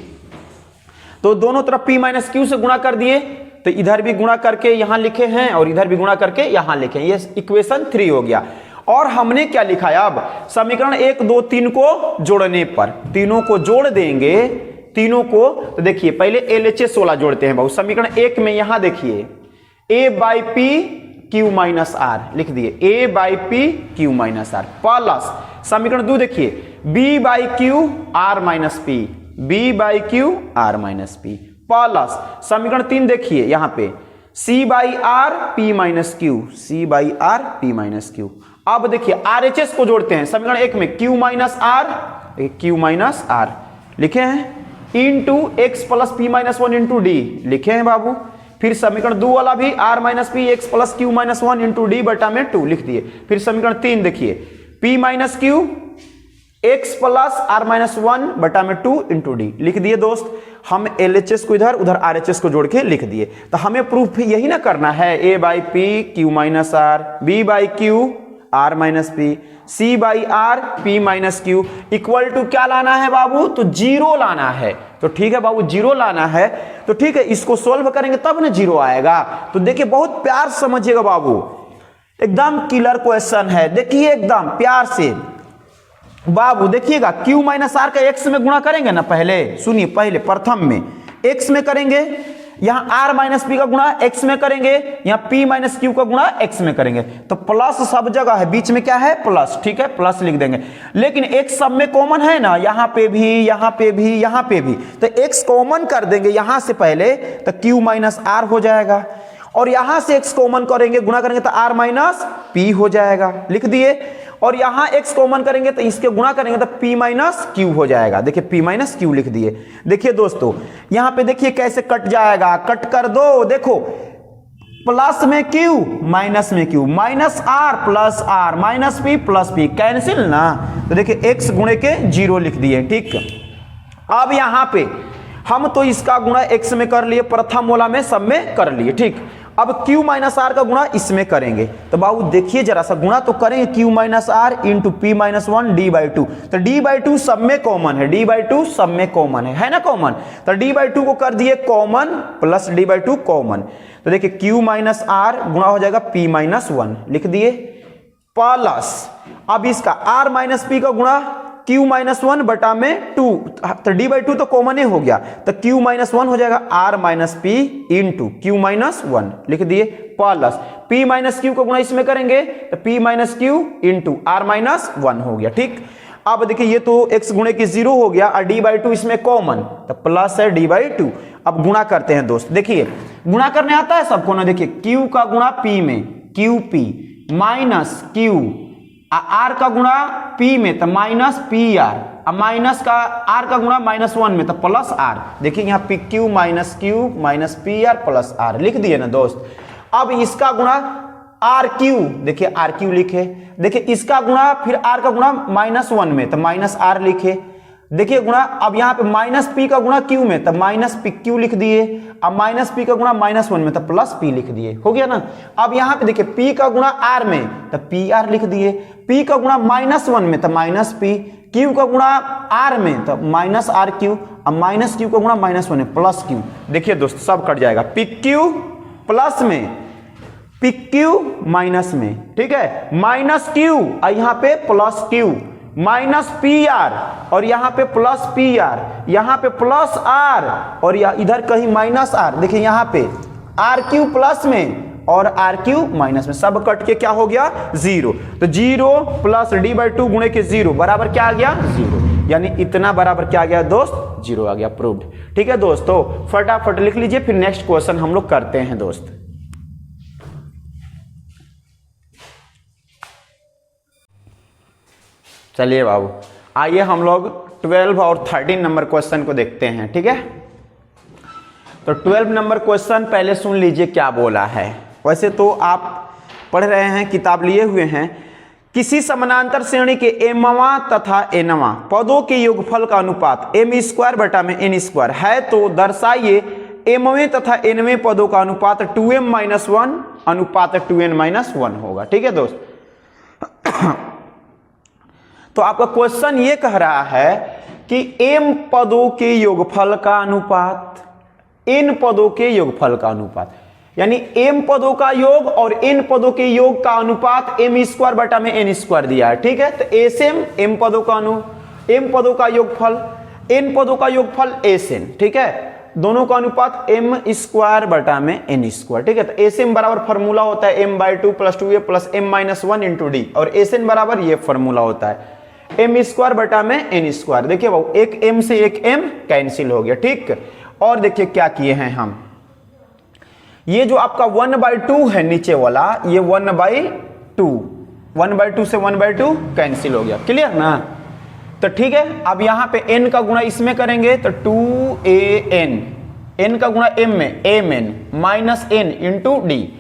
तो दोनों तरफ p माइनस क्यू से गुणा कर दिए, तो इधर भी गुणा करके यहां लिखे हैं और इधर भी गुणा करके यहां लिखे हैं। ये इक्वेशन 3 हो गया। और हमने क्या लिखा है, अब समीकरण 1 2 3 को जोड़ने पर, तीनों को जोड़ देंगे, तीनों को। तो देखिए पहले LHS वाला जोड़ते हैं बाबू। समीकरण 1 में यहां देखिए a by p q minus r लिख दिए, a by p q minus r plus समीकरण 2 देखिए b by q r minus p, b by q r minus p plus समीकरण 3 देखिए यहां पे c by r p minus q, c by r p minus q. अब देखिए RHS को जोड़ते हैं। समीकरण 1 में q minus r, q minus r लिखे हैं into x plus p minus 1 into d लिखे हैं बाबू। फिर समीकरण 2 वाला भी r minus p x plus q minus 1 into d बटा में 2 लिख दिए। फिर समीकरण 3 देखिए p minus q x plus r minus 1 बटा में 2 इंटू डी लिख दिए दोस्त। हम LHS को इधर उधर RHS को जोड़ के लिख दिए। तो हमें प्रूफ यही ना करना है, a by p q minus r, b by q r minus p, c by r p minus q equal to क्या लाना है बाबू, तो 0 लाना है। तो ठीक है बाबू 0 लाना है, तो ठीक है इसको सोल्व करेंगे तब ना 0 आएगा। तो देखिए बहुत प्यार समझिएगा बाबू, एकदम किलर क्वेश्चन है, देखिए एकदम प्यार से बाबू। देखिएगा q माइनस आर का x में गुणा करेंगे ना, पहले सुनिए, पहले प्रथम में x में करेंगे, यहां r माइनस पी का गुणा x में करेंगे, यहां p माइनस क्यू का गुणा x में करेंगे। तो प्लस सब जगह है, बीच में क्या है प्लस, ठीक है प्लस लिख देंगे। लेकिन x सब में कॉमन है ना, यहां पे भी यहां पे भी यहां पे भी, तो x कॉमन कर देंगे यहां से पहले, तो q माइनस आर हो जाएगा। और यहां से x कॉमन करेंगे, गुणा करेंगे तो r माइनस पी हो जाएगा, लिख दिए। और यहां x कॉमन करेंगे तो इसके गुणा करेंगे तो p माइनस क्यू हो जाएगा। देखिए p माइनस क्यू लिख दिए। देखिए दोस्तों यहां पे देखिए कैसे कट जाएगा, कट कर दो। देखो प्लस में q माइनस में q, minus r plus r minus p plus p, cancel ना। तो देखिए x गुणे के 0 लिख दिए, ठीक। अब यहां पे हम तो इसका गुणा x में कर लिए, प्रथम वाला में सब में कर लिए, ठीक। अब q माइनस आर का गुणा इसमें करेंगे। तो बाबू देखिए जरा सा गुणा तो करेंगे, q minus r into p minus 1 d by 2। तो डी बाई 2 सब में कॉमन है, डी बाई 2 सब में कॉमन है ना कॉमन। तो डी बाई 2 को कर दिए common, plus D by 2 common. तो देखिए q माइनस आर गुणा हो जाएगा p माइनस 1 लिख दिए प्लस। अब इसका r माइनस पी का गुणा q माइनस 1 बटा में 2, तो डी बाई 2 तो कॉमन ही हो गया, तो q माइनस 1 हो जाएगा r minus p into q minus 1 लिख दिए प्लस p माइनस क्यू का गुणा इसमें करेंगे तो p minus Q into r minus 1 हो गया, ठीक। अब देखिए ये तो x गुणे की 0 हो गया और डी बाई 2 इसमें कॉमन, तो प्लस है डी बाई 2। अब गुणा करते हैं दोस्त, देखिए गुणा करने आता है सबको ना। देखिए q का गुणा p में q p minus q, r का गुणा p में तो माइनस पी आर, माइनस का r का गुणा माइनस 1 में तो प्लस r। देखिए यहाँ P q minus p are plus r लिख दिए ना दोस्त। अब इसका गुणा आर क्यू, देखिए आर क्यू लिखे। देखिए इसका गुणा फिर r का गुणा माइनस 1 में तो माइनस r लिखे। देखिए गुणा अब यहाँ पे माइनस पी का गुणा क्यू में तो माइनस पी क्यू लिख दिए। अब माइनस पी का गुणा माइनस 1 में तो प्लस पी लिख दिए, हो गया ना। अब यहाँ पे देखिए पी का गुणा आर में तो पी आर लिख दिए, पी का गुणा माइनस 1 में तो माइनस पी, क्यू का गुणा आर में तो माइनस आर क्यू, अब माइनस क्यू का गुणा माइनस 1 में प्लस क्यू। देखिए दोस्त सब कट जाएगा, पी क्यू प्लस में पी क्यू माइनस में, ठीक है, माइनस क्यू और यहाँ पे plus q, minus p are और यहाँ पे प्लस पी आर, यहाँ पे प्लस आर और इधर कहीं माइनस आर। देखिए यहाँ पे आर क्यू प्लस में और आर क्यू माइनस में, सब कट के क्या हो गया 0। तो 0 प्लस डी बाई 2 गुणे के 0 बराबर क्या आ गया 0, यानी इतना बराबर क्या आ गया दोस्त 0 आ गया, प्रूव्ड। ठीक है दोस्तों, फटाफट लिख लीजिए, फिर नेक्स्ट क्वेश्चन हम लोग करते हैं दोस्त। चलिए बाबू, आइए हम लोग 12 और 13 नंबर क्वेश्चन को देखते हैं। ठीक है, तो 12 नंबर क्वेश्चन पहले सुन लीजिए क्या बोला है। वैसे तो आप पढ़ रहे हैं, किताब लिए हुए हैं। किसी समानांतर श्रेणी के एमवा तथा एनवा पदों के योगफल का अनुपात m² बटा में n² है तो दर्शाइए mवें तथा nवें पदों का अनुपात 2m-1 अनुपात 2n-1 होगा। ठीक है दोस्त। तो आपका क्वेश्चन ये कह रहा है कि m पदों के योगफल का अनुपात n पदों के योगफल का अनुपात, यानी m पदों का योग और n पदों के योग का अनुपात m² बटा में n² दिया है। ठीक है, तो SN m पदों का योगफल n पदों का योगफल SN। ठीक है, दोनों का अनुपात m² बटा में n²। ठीक है, तो SN बराबर फॉर्मूला होता है m/2 + 2a + m-1 × d, और SN बराबर ये फॉर्मूला होता है m² बटा में n²। देखिए बाबू, एक m से एक m कैंसिल हो गया। ठीक, और देखिए क्या किए हैं हम, ये जो आपका 1/2 है नीचे वाला, ये 1/2 से 1/2 कैंसिल हो गया। क्लियर ना? तो ठीक है, अब यहां पे n का गुणा इसमें करेंगे तो 2an, n का गुणा m में mn minus n into D.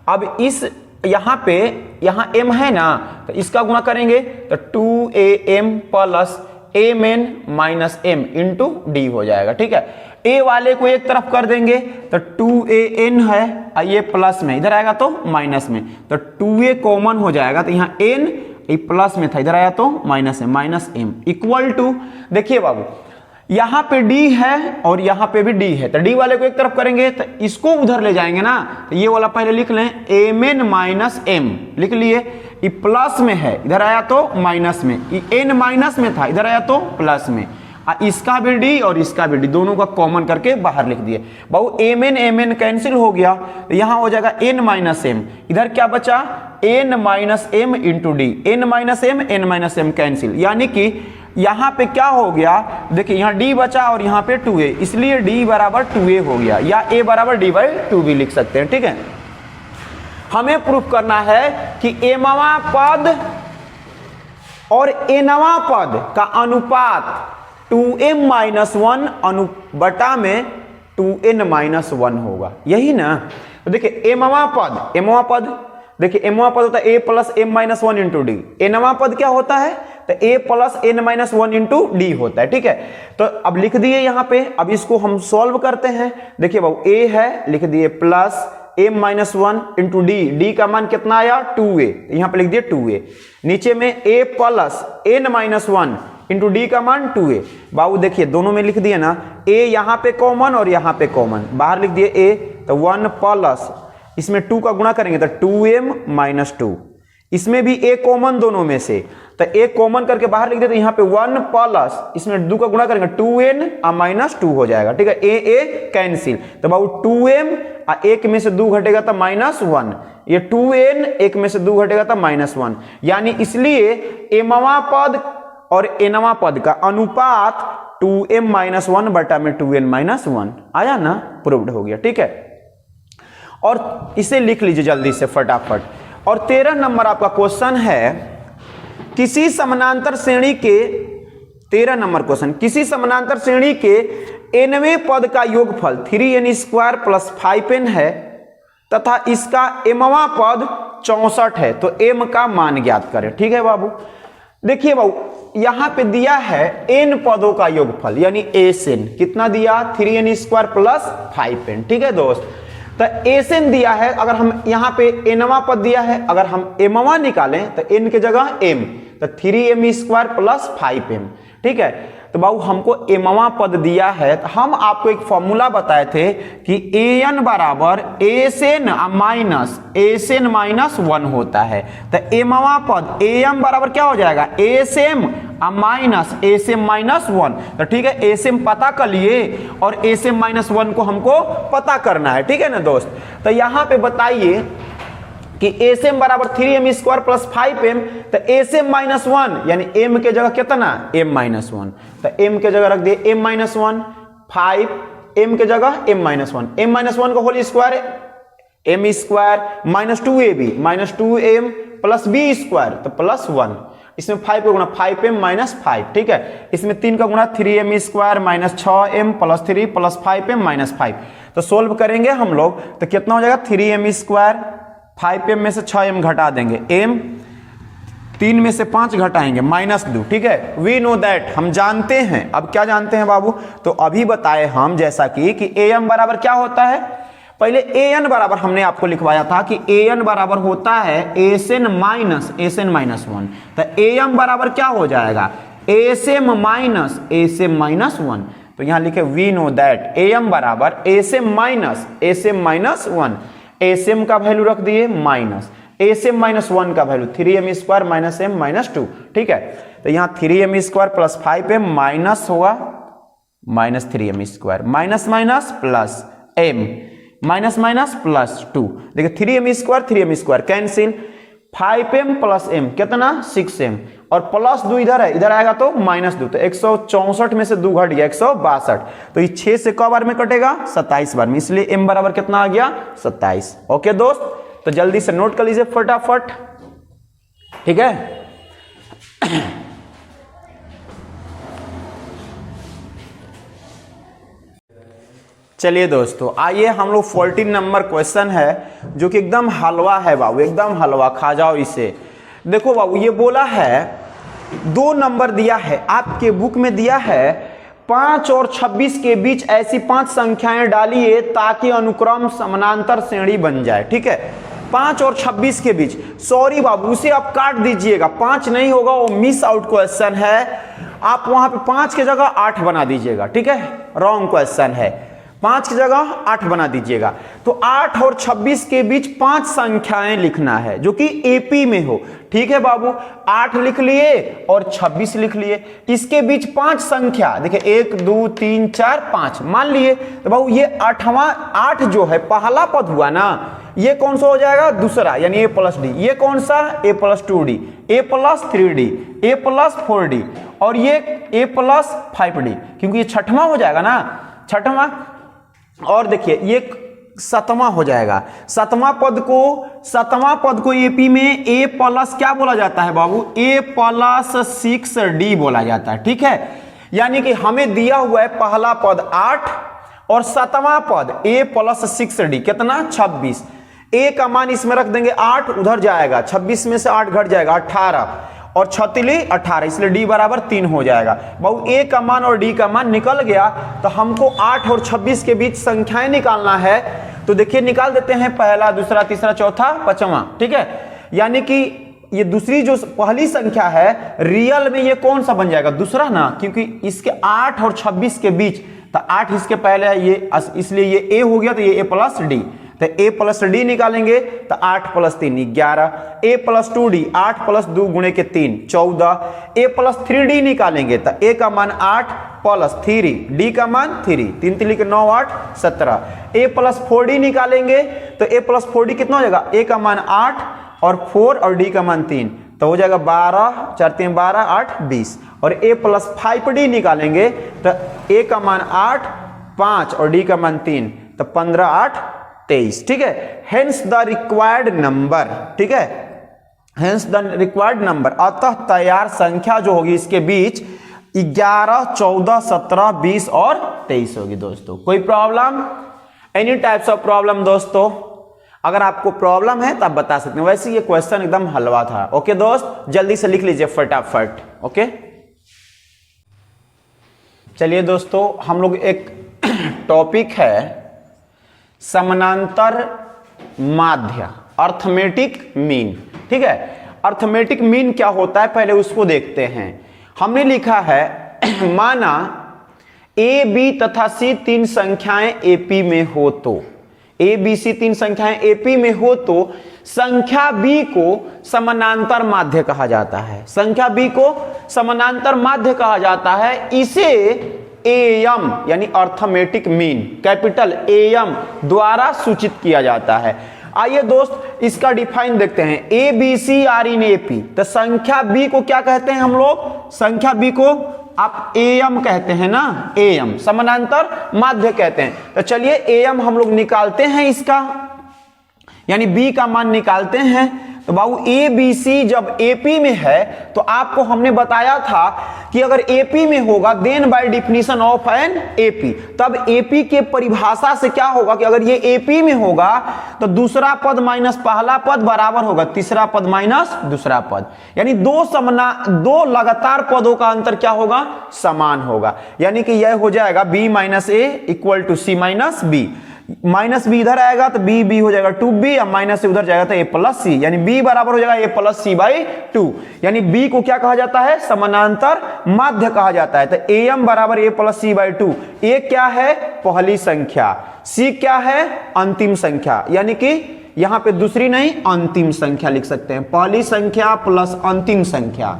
अब इस यहां m है ना, तो इसका गुणा करेंगे तो 2am plus mn minus m into D हो जाएगा। ठीक है, a वाले को एक तरफ कर देंगे तो 2an है, ये प्लस में, इधर आएगा तो माइनस में, तो 2a कॉमन हो जाएगा, तो यहाँ n ये प्लस में था, इधर आया तो माइनस है, माइनस m इक्वल टू, देखिए बाबू यहाँ पे d है और यहाँ पे भी d है, तो d वाले को एक तरफ करेंगे तो इसको उधर ले जाएंगे ना, तो ये वाला पहले लिख लें mn माइनस m लिख लिए, ये प्लस में है, इधर आया तो माइनस में, ये n माइनस में था, इधर आया तो प्लस में, इसका भी d और इसका भी d, दोनों का कॉमन करके बाहर लिख दिए। बाबू mn कैंसिल हो गया, तो यहाँ हो जाएगा n माइनस m, इधर क्या बचा n minus m into D, n minus m cancel, यानी कि यहाँ पे क्या हो गया, देखिए यहाँ d बचा और यहाँ पे 2a, इसलिए d बराबर 2a हो गया, या a बराबर d/2 भी लिख सकते हैं। ठीक है, हमें प्रूफ करना है कि mवां पद और nवां पद का अनुपात 2m-1 बटा में 2n-1 होगा, यही ना। तो देखिए mवां पद देखिए mवां पद होता है a plus m-1 into d, nवां पद क्या होता है तो a plus n-1 into D होता है। ठीक है, तो अब लिख दिए यहाँ पे, अब इसको हम सॉल्व करते हैं। देखिए बाबू a है, लिख दिए प्लस m-1 इंटू डी का मान कितना आया 2a, यहाँ पे लिख दिए 2a, नीचे में a plus n-1 into D का मान 2a। बाबू देखिए दोनों में लिख दिए ना, a यहाँ पे कॉमन और यहाँ पे कॉमन, बाहर लिख दिए a, तो 1 प्लस इसमें 2 का गुणा करेंगे तो 2m-2, इसमें भी a कॉमन दोनों में से, तो a कॉमन करके बाहर लिख देते, यहाँ पे 1 प्लस इसमें 2 का गुणा करेंगे 2n-2 हो जाएगा। ठीक है, a कैंसिल, तो बाबू 2m एक में से 2 घटेगा तो -1, ये 2n एक में से 2 घटेगा तो -1, यानी इसलिए mवां पद और nवां पद का अनुपात 2m-1 बटा में 2n-1 आया ना, प्रूव्ड हो गया। ठीक है, और इसे लिख लीजिए जल्दी से फटाफट। और 13 नंबर आपका क्वेश्चन है, किसी समानांतर श्रेणी के 13 नंबर क्वेश्चन, किसी समानांतर श्रेणी के nवें पद का योगफल 3n² प्लस 5n है तथा इसका mवां पद 64 है, तो m का मान ज्ञात करें। ठीक है बाबू, देखिए बाबू यहां पे दिया है n पदों का योगफल, यानी SN कितना दिया 3n² प्लस 5n। ठीक है दोस्त, तो SN दिया है, अगर हम यहाँ पे nवां पद दिया है, अगर हम mवां निकालें तो n के जगह m, तो 3m² प्लस 5m। ठीक है, तो बाबू हमको mवां पद दिया है, तो हम आपको एक फॉर्मूला बताए थे कि an बराबर SN माइनस 1 होता है, तो mवां पद am बराबर क्या हो जाएगा SM माइनस SM-1। तो ठीक है, SM पता कर लिए और SM-1 को हमको पता करना है। ठीक है ना दोस्त, तो यहाँ पे बताइए कि SM बराबर 3m² प्लस 5m, तो SM-1 यानी m के जगह कितना m-1, तो m के जगह रख दिए m-1, 5 m के जगह m-1 का whole square m² minus 2ab minus 2m plus b² तो प्लस 1, इसमें 5 का गुणा 5m माइनस 5। ठीक है, इसमें 3 का गुणा 3m² minus 6m plus 3 plus 5m minus 5। तो सोल्व करेंगे हम लोग तो कितना हो जाएगा 3m², 5m में से 6m घटा देंगे m, 3 में से 5 घटाएंगे -2, ठीक है। वी नो दैट, हम जानते हैं। अब क्या जानते हैं बाबू? तो अभी बताए हम जैसा कि am बराबर क्या होता है। पहले an बराबर हमने आपको लिखवाया था कि an बराबर होता है Sn माइनस 1। तो am बराबर क्या हो जाएगा? Sm minus 1। तो यहां लिखे वी नो दैट am बराबर Sm माइनस 1। Sm का वैल्यू रख दिए माइनस, Sm माइनस 1 का value 3m square minus m minus 2, ठीक है। तो यहां 3m square plus 5m minus होगा minus 3m square, minus minus plus m, minus minus plus 2। देखिए 3m square cancel, 5m plus m कितना 6m, और plus 2 इधर है, इधर आएगा तो -2। तो 164 में से 2 घट गया 162। तो ये 6 से क बार में कटेगा? 27 बार में, इसलिए m बराबर कितना आ गया? 27। ओके दोस्त, तो जल्दी से नोट कर लीजिए फटाफट, ठीक है। चलिए दोस्तों, आइए हम लोग 14 नंबर क्वेश्चन है जो कि एकदम हलवा है बाबू, एकदम हलवा, खा जाओ इसे। देखो बाबू, ये बोला है 2 नंबर दिया है, आपके बुक में दिया है 5 और 26 के बीच ऐसी 5 संख्याएं डालिए ताकि अनुक्रम समानांतर श्रेणी बन जाए, ठीक है। 5 और 26 के बीच, सॉरी बाबू उसे आप काट दीजिएगा, 5 नहीं होगा, वो मिस आउट क्वेश्चन है। आप वहां पे 5 की जगह 8 बना दीजिएगा, ठीक है। रॉन्ग क्वेश्चन है, 5 की जगह 8 बना दीजिएगा। तो 8 और 26 के बीच 5 संख्याएं लिखना है जो कि एपी में हो, ठीक है बाबू। 8 लिख लिए और 26 लिख लिए, इसके बीच 5 संख्या, देखिए 1 2 3 4 5 मान लिए। तो बाबू ये 8 जो है पहला पद हुआ ना, ये कौन सा हो जाएगा? दूसरा, यानी a प्लस डी। ये कौन सा? a plus 2d, a plus 3d, a plus 4d, और ये a प्लस 5d, क्योंकि ये छठवां हो जाएगा ना, छठवां। और देखिए ये 7वां हो जाएगा। 7वां पद को एपी में a प्लस क्या बोला जाता है बाबू? a प्लस 6d बोला जाता है, ठीक है। यानी कि हमें दिया हुआ है पहला पद 8 और 7वां पद a प्लस 6d, कितना? 26। a का मान इसमें रख देंगे 8, उधर जाएगा 26 में से 8 घट जाएगा 18, और 6 18, इसलिए d बराबर 3 हो जाएगा। बाबू a का मान और d का मान निकल गया, तो हमको 8 और 26 के बीच संख्याएं निकालना है। तो देखिए निकाल देते हैं, पहला, दूसरा, तीसरा, चौथा, पांचवा, ठीक है। यानी कि ये दूसरी जो पहली संख्या है रियल में ये कौन सा बन जाएगा? दूसरा ना, क्योंकि इसके 8 और 26 के बीच, तो 8 इसके पहले है ये, इसलिए ये a हो गया, तो ये a प्लस डी। तो a प्लस डी निकालेंगे तो 8 plus 3 11, a plus 2d 8 plus 2 गुणे के 3 14, a प्लस 3d निकालेंगे तो a का मान 8 प्लस 3, d का मान 3, 3 3 के 9 8 17, a प्लस 4d निकालेंगे तो a प्लस 4d कितना हो जाएगा? a का मान 8 और 4 और d का मान 3, तो हो जाएगा 12 4 3 12 8 20, और a प्लस 5d निकालेंगे तो a का मान 8 5 और d का मान 3, तो 15 8 23, ठीक है। हेंस द रिक्वायर्ड नंबर, ठीक है, हेंस द रिक्वायर्ड नंबर, अतः तैयार संख्या जो होगी इसके बीच 11 14 17 20 और 23 होगी। दोस्तों कोई problem? Any types of problem दोस्तों? अगर आपको प्रॉब्लम है तो आप बता सकते हैं, वैसे ये क्वेश्चन एकदम हलवा था। ओके दोस्त, जल्दी से लिख लीजिए फटाफट। ओके चलिए दोस्तों, हम लोग एक टॉपिक है समानांतर माध्य, अर्थमेटिक मीन, ठीक है। अर्थमेटिक मीन क्या होता है पहले उसको देखते हैं। हमने लिखा है माना ए बी तथा सी 3 संख्याएं एपी में हो तो, ए बी सी 3 संख्याएं एपी में हो तो संख्या बी को समानांतर माध्य कहा जाता है, संख्या बी को समानांतर माध्य कहा जाता है। इसे एम यानी अर्थमेटिक मीन, कैपिटल एम द्वारा सूचित किया जाता है। आइए दोस्त इसका डिफाइन देखते हैं। A b c are in AP, तो संख्या बी को क्या कहते हैं हम लोग? संख्या बी को आप एम कहते हैं ना, एम समानांतर माध्य कहते हैं। तो चलिए एम हम लोग निकालते हैं इसका, यानी बी का मान निकालते हैं। तो बाबू ए बी सी जब एपी में है तो आपको हमने बताया था कि अगर एपी में होगा then by definition of an AP, तब एपी के परिभाषा से क्या होगा कि अगर ये एपी में होगा तो दूसरा पद माइनस पहला पद बराबर होगा तीसरा पद माइनस दूसरा पद, यानी दो लगातार पदों का अंतर क्या होगा, समान होगा। यानी कि यह हो जाएगा b minus a equal to c minus b, minus b इधर आएगा तो बी बी हो जाएगा 2b, और माइनस से उधर जाएगा तो a प्लस सी, यानी b बराबर हो जाएगा a प्लस सी बाई 2। यानी b को क्या कहा जाता है, समानांतर माध्य कहा जाता है। तो am बराबर a plus c by 2। a क्या है, पहली संख्या, c क्या है, अंतिम संख्या, यानी कि यहां पे दूसरी नहीं अंतिम संख्या लिख सकते हैं, पहली संख्या प्लस अंतिम संख्या।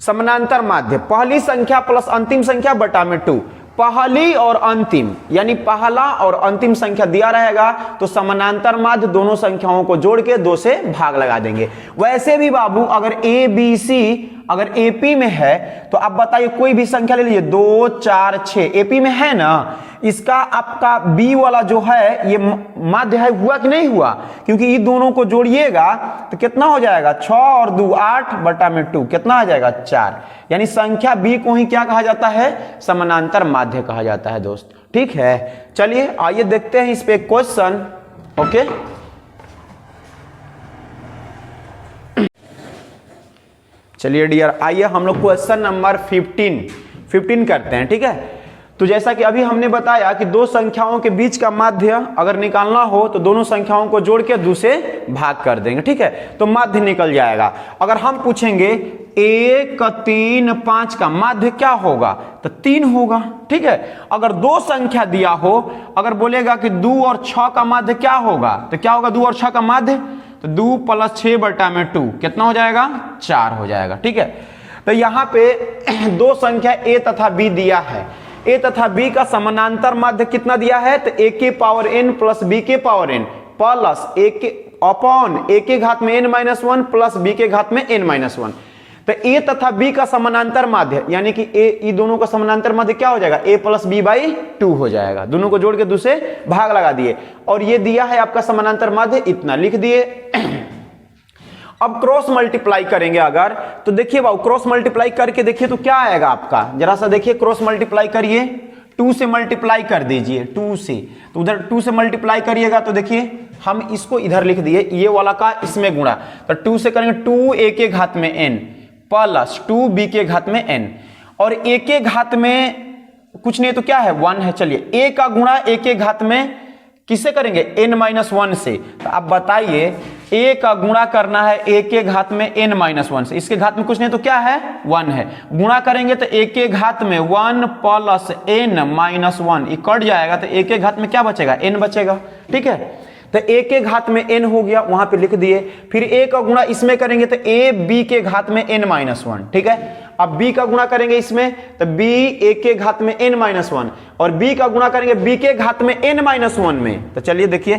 समानांतर माध्य, पहली संख्या प्लस अंतिम संख्या बटा में 2, पहली और अंतिम यानी पहला और अंतिम संख्या दिया रहेगा तो समानांतर माध्य दोनों संख्याओं को जोड़ के 2 से भाग लगा देंगे। वैसे भी बाबू अगर ए बी सी अगर एपी में है तो आप बताइए कोई भी संख्या ले लीजिए 2 4 6 एपी में है ना, इसका आपका बी वाला जो है ये माध्य है, हुआ कि नहीं हुआ, क्योंकि ये दोनों को जोड़िएगा तो कितना हो जाएगा 6 और 2 8 बटा में 2 कितना आ जाएगा 4, यानी संख्या बी को ही क्या कहा जाता है, समानांतर माध्य कहा जाता है दोस्त। ठीक है, चलिए आइए देखते हैं इस पे क्वेश्चन। ओके, चलिए डियर आइए हम लोग क्वेश्चन नंबर 15 करते हैं। ठीक है, तो जैसा कि अभी हमने बताया कि दो संख्याओं के बीच का माध्य अगर निकालना हो तो दोनों संख्याओं को जोड़ के 2 से भाग कर देंगे। ठीक है, तो माध्य निकल जाएगा। अगर हम पूछेंगे 1 3 5 का माध्य क्या होगा तो 3 होगा। ठीक है, अगर दो संख्या दिया हो, अगर बोलेगा कि 2 और 6 का माध्य क्या होगा तो क्या होगा, 2 और 6 का माध्य तो 2 प्लस 6 बटा में 2 कितना हो जाएगा 4 हो जाएगा। ठीक है, तो यहाँ पे दो संख्या a तथा b दिया है, a तथा b का समानांतर माध्य कितना दिया है तो a के पावर n प्लस b के पावर n प्लस a के अपॉन a के घात में n माइनस 1 प्लस b के घात में n माइनस 1। तो a तथा b का समानांतर माध्य यानी कि a दोनों का समानांतर माध्य क्या हो जाएगा, a प्लस b बाई 2 हो जाएगा। दोनों को जोड़ के 2 से भाग लगा दिए और ये दिया है आपका समानांतर माध्य, इतना लिख दिए। अब क्रॉस मल्टीप्लाई करेंगे अगर तो देखिए बाबू क्रॉस मल्टीप्लाई करके देखिए तो क्या आएगा आपका, जरा सा देखिए क्रॉस मल्टीप्लाई करिए, 2 से मल्टीप्लाई कर दीजिए, 2 से, तो उधर 2 से मल्टीप्लाई करिएगा तो देखिए हम इसको इधर लिख दिए, ये वाला का इसमें गुणा, तो 2 से करेंगे 2a के घात में n प्लस 2b के घात में n, और a के घात में कुछ नहीं तो क्या है 1 है। चलिए a का गुणा a के घात में किससे करेंगे, n माइनस 1 से, तो आप बताइए a का गुणा करना है a के घात में n माइनस 1 से, इसके घात में कुछ नहीं तो क्या है 1 है, गुणा करेंगे तो a के घात में 1 प्लस n माइनस 1 ये कट जाएगा तो a के घात में क्या बचेगा, n बचेगा। ठीक है, तो a के घात में n हो गया, वहां पे लिख दिए। फिर a का गुणा इसमें करेंगे तो a b के घात में n माइनस 1। ठीक है, अब b का गुणा करेंगे इसमें तो b a के घात में n माइनस 1, और b का गुणा करेंगे b के घात में n माइनस 1 में। तो चलिए देखिए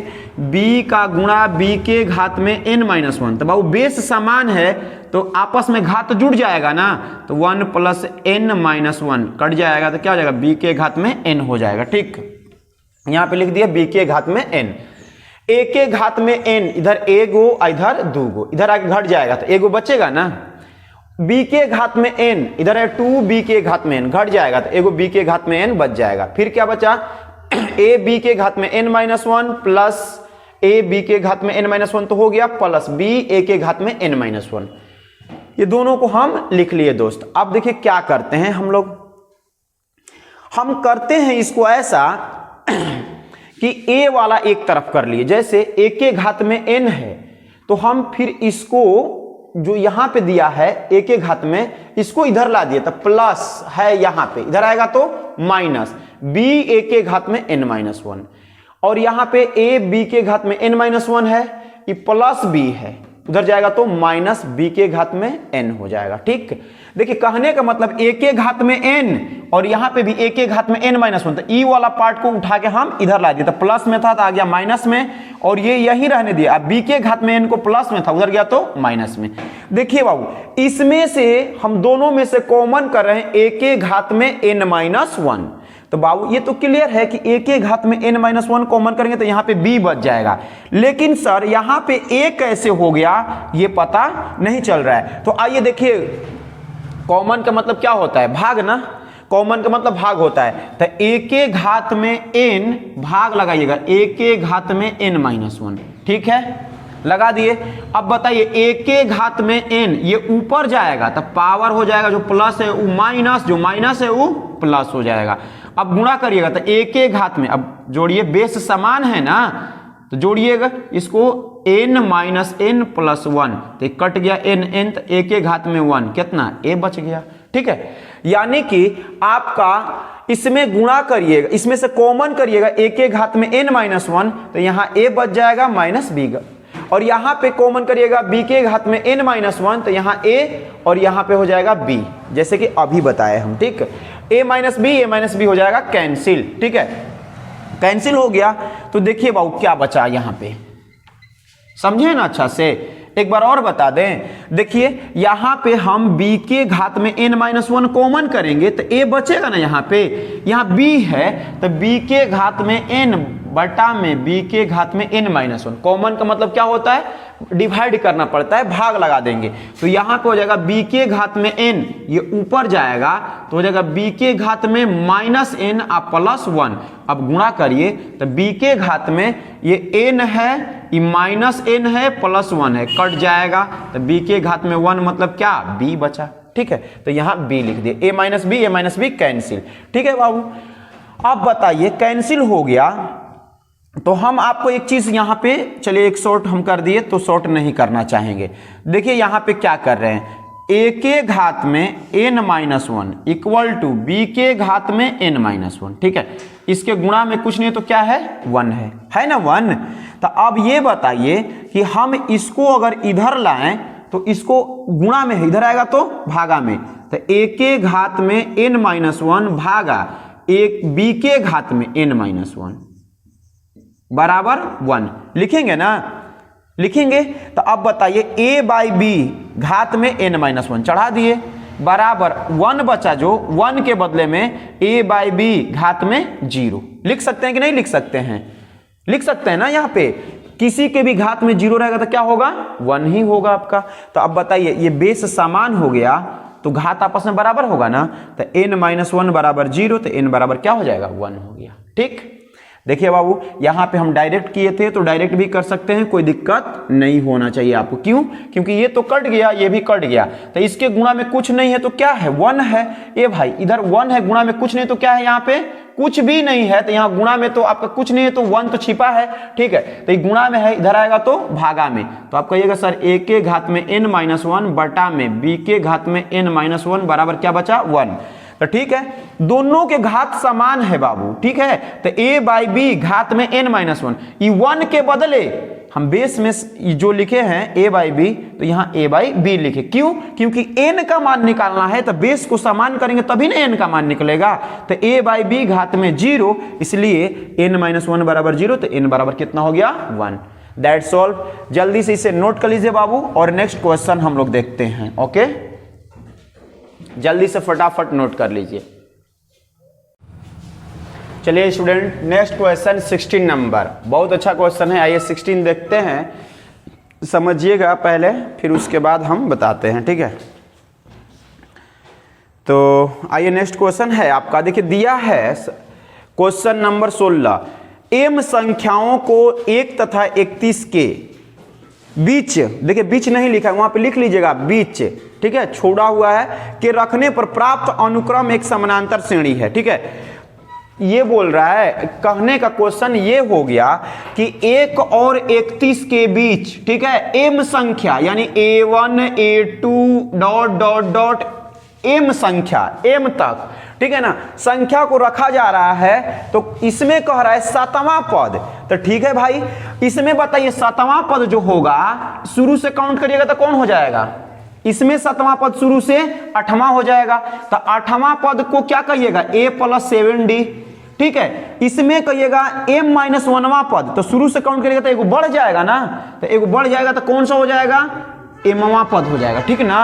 b का गुणा b के घात में n माइनस 1, तो बाबू बेस समान है तो आपस में घात जुड़ जाएगा ना, तो 1 प्लस n माइनस 1 कट जाएगा तो क्या हो जाएगा, b के घात में n हो जाएगा। ठीक, यहां पे लिख दिया b के घात में n, a के घात में n, इधर एगो इधर दूगो, इधर आगे घट जाएगा तो एगो बचेगा ना, b के घात में n, इधर है 2b के घात में n, घट जाएगा तो एगो b के घात में n बच जाएगा। फिर क्या बचा, a b के घात में n minus 1 plus a b के घात में n माइनस 1 तो हो गया, प्लस b a के घात में n माइनस 1। ये दोनों को हम लिख लिए दोस्त। अब देखिए क्या करते हैं हम लोग, हम करते हैं इसको ऐसा कि a वाला एक तरफ कर लिए, जैसे a के घात में n है तो हम फिर इसको जो यहां पे दिया है a के घात में, इसको इधर ला दिए तो प्लस है, यहां पे इधर आएगा तो माइनस b a के घात में n माइनस 1, और यहां पे a b के घात में n माइनस 1 है, ये प्लस b है, उधर जाएगा तो माइनस b के घात में n हो जाएगा। ठीक, देखिए कहने का मतलब a के घात में n और यहां पे भी a के घात में n माइनस 1, तो e वाला पार्ट को उठा के हम इधर ला दिए, तो प्लस में था तो आ गया माइनस में, और ये यही रहने दिया। अब b के घात में n को प्लस में था, उधर गया तो माइनस में। देखिए बाबू इसमें से हम दोनों में से कॉमन कर रहे हैं a के घात में n माइनस 1, तो बाबू ये तो क्लियर है कि a के घात में n-1 कॉमन करेंगे तो यहाँ पे b बच जाएगा, लेकिन सर यहाँ पे a कैसे हो गया ये पता नहीं चल रहा है। तो आइए देखिए, कॉमन का मतलब क्या होता है, भाग ना, कॉमन का मतलब भाग होता है। तो a के घात में n भाग लगाइएगा a के घात में n-1, ठीक है, लगा दिए। अब बताइए a के घात में n ये ऊपर जाएगा तो पावर हो जाएगा, जो प्लस है वो माइनस, जो माइनस है वो प्लस हो जाएगा। अब गुणा करिएगा तो a के घात में, अब जोड़िए, बेस समान है ना, तो जोड़िएगा इसको n-n + 1, तो कट गया n तो a के घात में 1, कितना a बच गया, ठीक है। यानी कि आपका इसमें गुणा करिएगा, इसमें से कॉमन करिएगा a के घात में n-1, तो यहाँ a बच जाएगा -b, और यहाँ पे कॉमन करिएगा b के घात में n-1, तो यहाँ a और यहाँ पे हो जाएगा b, जैसे कि अभी बताए हम, ठीक है। a - b हो जाएगा कैंसिल, ठीक है, कैंसिल हो गया। तो देखिए बाबू क्या बचा यहाँ पे, समझे ना अच्छा से, एक बार और बता दें। देखिए यहाँ पे हम b के घात में n-1 कॉमन करेंगे तो a बचेगा ना, यहाँ पे, यहाँ b है तो b के घात में n बटा में b के घात में n-1, कॉमन का मतलब क्या होता है, डिवाइड करना पड़ता है, भाग लगा देंगे। तो यहाँ पे हो जाएगा b के घात में n, ये ऊपर जाएगा तो हो जाएगा b के घात में -n +1। अब गुणा करिए तो b के घात में ये n है, ये -n है, +1 है, कट जाएगा तो b के घात में 1 मतलब क्या, b बचा, ठीक है। तो यहाँ b लिख दिए, a - b कैंसिल, ठीक है बाबू। अब बताइए कैंसिल हो गया तो हम आपको एक चीज यहाँ पे, चलिए एक शॉर्ट हम कर दिए, तो शॉर्ट नहीं करना चाहेंगे। देखिए यहाँ पे क्या कर रहे हैं, a के घात में n-1 इक्वल टू b के घात में n-1, ठीक है। इसके गुणा में कुछ नहीं तो क्या है, 1 है ना, 1। तो अब ये बताइए कि हम इसको अगर इधर लाएं तो इसको गुणा में है, इधर आएगा तो भागा में, तो a के घात में n-1 भागा b के घात में n-1 बराबर 1 लिखेंगे ना, लिखेंगे। तो अब बताइए a/b घात में n-1 चढ़ा दिए, बराबर 1 बचा, जो 1 के बदले में a/b घात में 0 लिख सकते हैं कि नहीं लिख सकते हैं, लिख सकते हैं ना। यहाँ पे किसी के भी घात में 0 रहेगा तो क्या होगा, 1 ही होगा आपका। तो अब बताइए ये बेस समान हो गया तो घात आपस में बराबर होगा ना, तो n-1 बराबर 0, तो n बराबर क्या हो जाएगा, 1 हो गया, ठीक। देखिए बाबू यहाँ पे हम डायरेक्ट किए थे तो डायरेक्ट भी कर सकते हैं, कोई दिक्कत नहीं होना चाहिए आपको। क्यों, क्योंकि ये तो कट गया, ये भी कट गया, तो इसके गुणा में कुछ नहीं है तो क्या है, 1 है। ये भाई इधर 1 है, गुणा में कुछ नहीं तो क्या है, यहाँ पे कुछ भी नहीं है, तो यहाँ गुणा में तो आपका कुछ नहीं है तो 1 तो छिपा है, ठीक है। तो ये गुणा में है, इधर आएगा तो भागा में, तो आप कहिएगा सर a के घात में n-1 बटा में b के घात में n-1 बराबर क्या बचा, 1। तो ठीक है, दोनों के घात समान है बाबू, ठीक है। तो a/b घात में n-1, ये 1 के बदले हम बेस में जो लिखे हैं a/b, तो यहाँ a/b लिखे, क्यों, क्योंकि n का मान निकालना है, तो बेस को समान करेंगे तभी ना n का मान निकलेगा। तो a/b घात में 0, इसलिए n-1 बराबर 0, तो n बराबर कितना हो गया, 1। That's all. जल्दी से इसे नोट कर लीजिए बाबू, और नेक्स्ट क्वेश्चन हम लोग देखते हैं। ओके, जल्दी से फटाफट नोट कर लीजिए। चलिए स्टूडेंट, नेक्स्ट क्वेश्चन 16 नंबर, बहुत अच्छा क्वेश्चन है। आइए 16 देखते हैं, समझिएगा पहले, फिर उसके बाद हम बताते हैं, ठीक है। तो आइए नेक्स्ट क्वेश्चन है आपका, देखिए दिया है क्वेश्चन नंबर 16, m संख्याओं को 1 तथा 31 के बीच, देखिए बीच नहीं लिखा है, वहां पे लिख लीजिएगा बीच, ठीक है, छोड़ा हुआ है, कि रखने पर प्राप्त अनुक्रम एक समानांतर श्रेणी है, ठीक है। ये बोल रहा है, कहने का क्वेश्चन ये हो गया कि 1 और 31 के बीच, ठीक है, m संख्या यानी a1 a2 dot dot dot m संख्या, m तक, ठीक है ना, संख्या को रखा जा रहा है। तो इसमें कह रहा है 7वां पद, तो ठीक है भाई, इसमें बताइए 7वां पद जो होगा शुरू से काउंट करिएगा तो कौन हो जाएगा, इसमें 7वां पद शुरू से 8वां हो जाएगा। तो 8वां पद को क्या कहिएगा, a + 7d, ठीक है। इसमें कहिएगा m - 1वां पद, तो शुरू से काउंट करिएगा तो एगो बढ़ जाएगा ना, तो एगो बढ़ जाएगा तो कौन सा हो जाएगा, एमवा पद हो जाएगा, ठीक ना।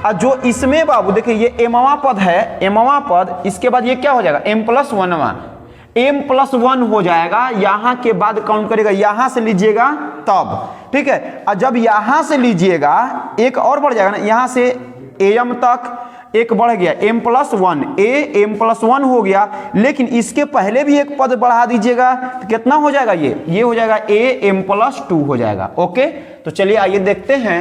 और जो इसमें बाबू देखिए ये एमवा पद है, एमवा पद, इसके बाद ये क्या हो जाएगा m+1, m+1 हो जाएगा। यहां के बाद काउंट करेगा, यहां से लीजिएगा तब, ठीक है। और जब यहां से लीजिएगा एक और बढ़ जाएगा ना, यहां से am तक एक बढ़ गया m+1, m+1 हो गया। लेकिन इसके पहले भी एक पद बढ़ा दीजिएगा तो कितना हो जाएगा, ये हो जाएगा am+2 हो जाएगा। ओके, तो चलिए आइए देखते हैं।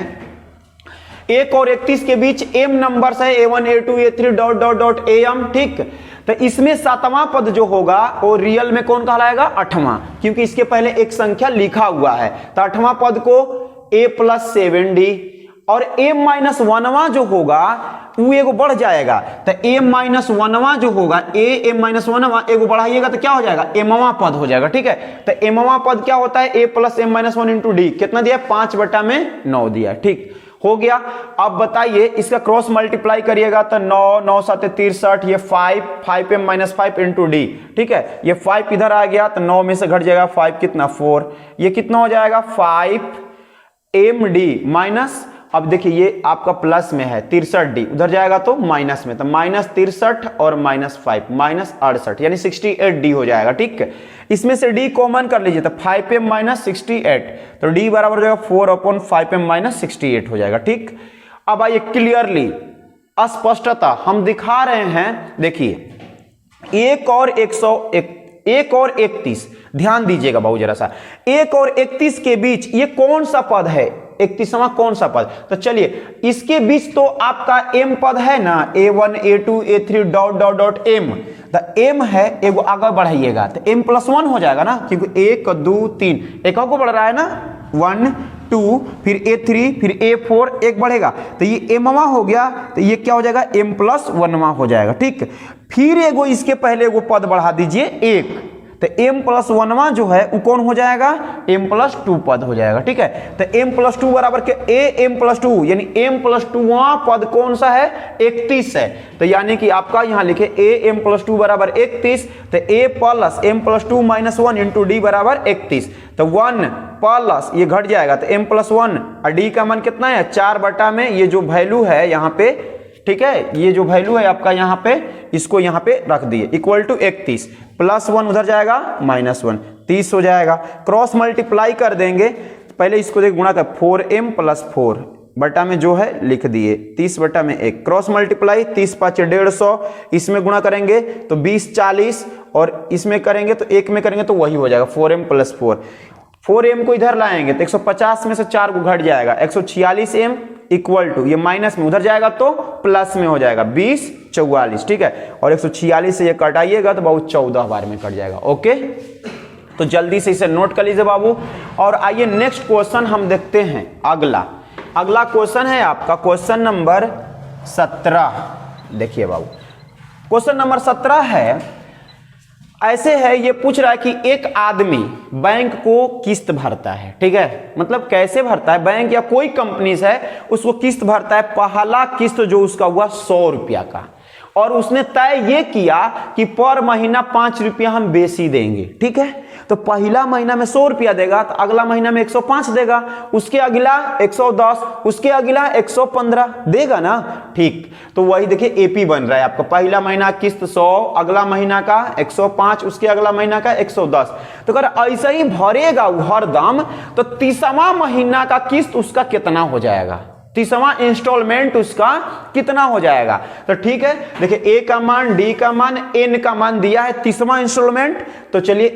1 और 31 के बीच m नंबर्स है, a1 a2 a3 dot dot dot am, ठीक। तो इसमें 7वां पद जो होगा वो रियल में कौन कहलाएगा, 8वां, क्योंकि इसके पहले एक संख्या लिखा हुआ है। तो 8वां पद को a+7d, और m-1वां जो होगा वो एगो बढ़ जाएगा। तो m-1वां जो होगा, m-1वां एगो बढ़ाइएगा तो क्या हो जाएगा, mवां पद हो जाएगा, ठीक है। तो mवां पद क्या होता है, a + m-1 इंटू डी, कितना दिया, 5/9 दिया, ठीक हो गया। अब बताइए इसका क्रॉस मल्टीप्लाई करिएगा तो 9, 9 7 63, ये 5m-5 इंटू डी, ठीक है। ये 5 इधर आ गया तो 9 में से घट जाएगा 5, कितना 4, ये कितना हो जाएगा 5md माइनस, अब देखिए ये आपका प्लस में है 63d, उधर जाएगा तो माइनस में, तो -63 और -5 -68, यानी 68d हो जाएगा, ठीक है। इसमें से d कॉमन कर लीजिए तो 5m - 68, तो d बराबर हो जाएगा 4/5m - 68 हो जाएगा, ठीक। अब आइए क्लियरली स्पष्टता हम दिखा रहे हैं, देखिए 1 और 31, ध्यान दीजिएगा बहुत जरा सा, 1 और 31 के बीच ये कौन सा पद है, 31वां कौन सा पद। तो चलिए इसके बीच तो आपका m पद है ना, a1 a2 a3 dot dot dot m, तो m है, एगो आगे बढ़ाइएगा तो m+1 हो जाएगा ना, क्योंकि 1 2 3 एक को बढ़ रहा है ना, 1 2 फिर a3 फिर a4 एक बढ़ेगा, तो ये mवां हो गया, तो ये क्या हो जाएगा, m+1वां हो जाएगा, ठीक। फिर एगो इसके पहले एगो पद बढ़ा दीजिए 1, तो m+1वां जो है वो कौन हो जाएगा, m+2 पद हो जाएगा, ठीक है। तो m+2 बराबर के am+2, यानी m+2वां पद कौन सा है, 31 है। तो यानी कि आपका यहां लिखे am+2 बराबर 31, तो a plus m+2 - 1 into D बराबर 31, तो 1 प्लस ये घट जाएगा तो m+1, और डी का मान कितना है 4 में ये जो वैल्यू है यहाँ पे, ठीक है, ये जो वैल्यू है आपका यहाँ पे, इसको यहाँ पे रख दिए इक्वल टू 31, +1 उधर जाएगा -1, 30 हो जाएगा। क्रॉस मल्टीप्लाई कर देंगे, पहले इसको देख गुणा कर, 4m + 4 बटा में जो है लिख दिए 30/1, क्रॉस मल्टीप्लाई 30 5 150, इसमें गुणा करेंगे तो 20 40, और इसमें करेंगे तो एक में करेंगे तो वही हो जाएगा 4m + 4, 4m को इधर लाएंगे तो 150 में से 4 को घट जाएगा, 146m इक्वल टू, ये माइनस में उधर जाएगा तो प्लस में हो जाएगा 20 44, ठीक है। और 146 से ये कटाइएगा तो बहुत 14 बार में कट जाएगा। ओके, तो जल्दी से इसे नोट कर लीजिए बाबू। और आइए नेक्स्ट क्वेश्चन हम देखते हैं। अगला क्वेश्चन है आपका क्वेश्चन नंबर 17। देखिए बाबू, क्वेश्चन नंबर 17 है, ऐसे है, ये पूछ रहा है कि एक आदमी बैंक को किस्त भरता है, ठीक है, मतलब कैसे भरता है, बैंक या कोई कंपनी से उसको किस्त भरता है। पहला किस्त जो उसका हुआ 100 रुपया का, और उसने तय ये किया कि पर महीना 5 रुपया हम बेसी देंगे, ठीक है। तो पहला महीना में 100 रुपया देगा, तो अगला महीना में 105 देगा, उसके अगला 110, उसके अगला 115 देगा ना, ठीक। तो वही देखिए एपी बन रहा है आपका, पहला महीना किस्त 100, अगला महीना का 105, उसके अगला महीना का 110। तो अगर ऐसा ही भरेगा हर दम, तो 30वां महीना का किस्त उसका कितना हो जाएगा, 30वां इंस्टॉलमेंट उसका कितना हो जाएगा। तो ठीक है, देखिए ए का मान, डी का मान, एन का मान दिया है 30वां इंस्टॉलमेंट। तो चलिए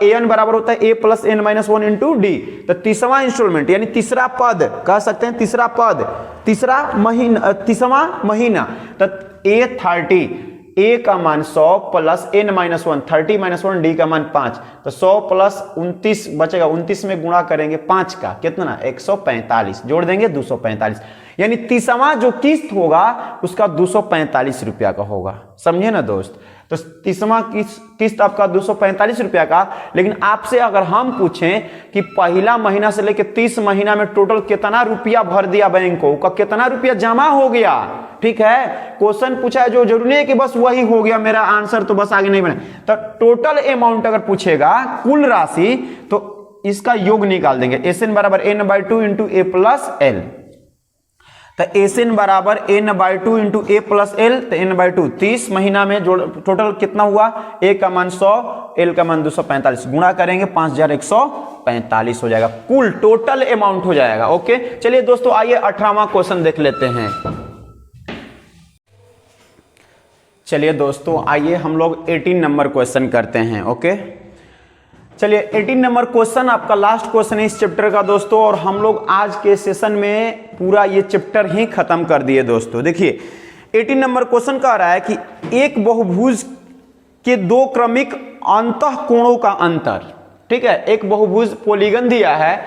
एन बराबर होता है a plus n minus 1 into d. तो 30वां इंस्टॉलमेंट यानी तीसरा पद कह सकते हैं, तीसरा पद, तीसरा महीना, 30वां महीना। तो A30, ए का मान 100 plus n minus 1, 30 minus 1, d का मान 5। तो 100 प्लस 29 बचेगा, 29 में गुणा करेंगे 5 का कितना, 145, जोड़ देंगे 245, यानी 30वां जो किस्त होगा उसका 245 रुपया का होगा। समझे ना दोस्त। तो 30वां किस्त आपका 245 रुपया का। लेकिन आपसे अगर हम पूछें कि पहला महीना से लेकर 30 महीना में टोटल कितना रुपया भर दिया बैंक को, का कितना रुपया जमा हो गया, ठीक है, क्वेश्चन पूछा है, जो जरूरी है कि बस वही हो गया मेरा आंसर, तो बस आगे नहीं बने। तो टोटल अमाउंट अगर पूछेगा, कुल राशि, तो इसका योग निकाल देंगे, एस एन बराबर n/2 इंटू ए प्लस एल। तो एसिन बराबर n/2 इंटू ए प्लस एल, तो n/2 30 महीना में जोड़ टोटल कितना हुआ, ए का मान 100, एल का मान 245, गुणा करेंगे 5145 हो जाएगा, कुल टोटल अमाउंट हो जाएगा। ओके चलिए दोस्तों आइए 18वां क्वेश्चन देख लेते हैं। चलिए दोस्तों आइए हम लोग 18 नंबर क्वेश्चन करते हैं। ओके चलिए 18 नंबर क्वेश्चन आपका लास्ट क्वेश्चन है इस चैप्टर का दोस्तों, और हम लोग आज के सेशन में पूरा ये चैप्टर ही खत्म कर दिए दोस्तों। देखिए 18 नंबर क्वेश्चन कह रहा है कि एक बहुभुज के दो क्रमिक अंतः कोणों का अंतर, ठीक है, एक बहुभुज पॉलीगन दिया है,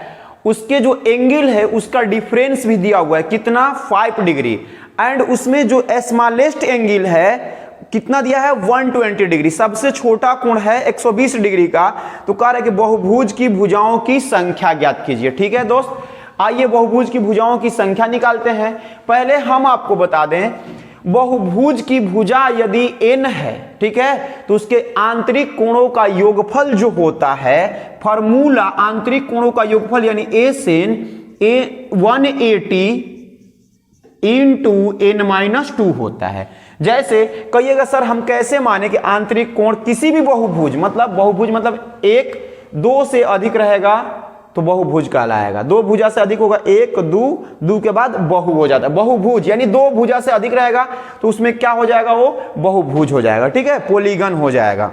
उसके जो एंगल है उसका डिफरेंस भी दिया हुआ है कितना, 5 डिग्री, एंड उसमें जो स्मॉलेस्ट एंगल है कितना दिया है, 120 डिग्री, सबसे छोटा कोण है 120 डिग्री का। तो कह रहा है कि बहुभुज की भुजाओं की संख्या ज्ञात कीजिए। ठीक है दोस्त, आइए बहुभुज की भुजाओं की संख्या निकालते हैं। पहले हम आपको बता दें, बहुभुज की भुजा यदि n है, ठीक है, तो उसके आंतरिक कोणों का योगफल जो होता है, फॉर्मूला आंतरिक कोणों का योगफल यानी a sin 180 इंटू n-2 होता है। जैसे कहिएगा सर हम कैसे माने कि आंतरिक कोण किसी भी बहुभुज मतलब 1 2 से अधिक रहेगा तो बहुभुज कहलाएगा, 2 भुजा से अधिक होगा 1 2 के बाद बहु हो जाता है, बहुभुज यानी 2 भुजा से अधिक रहेगा तो उसमें क्या हो जाएगा, वो बहुभुज हो जाएगा। ठीक है, पॉलीगन हो जाएगा।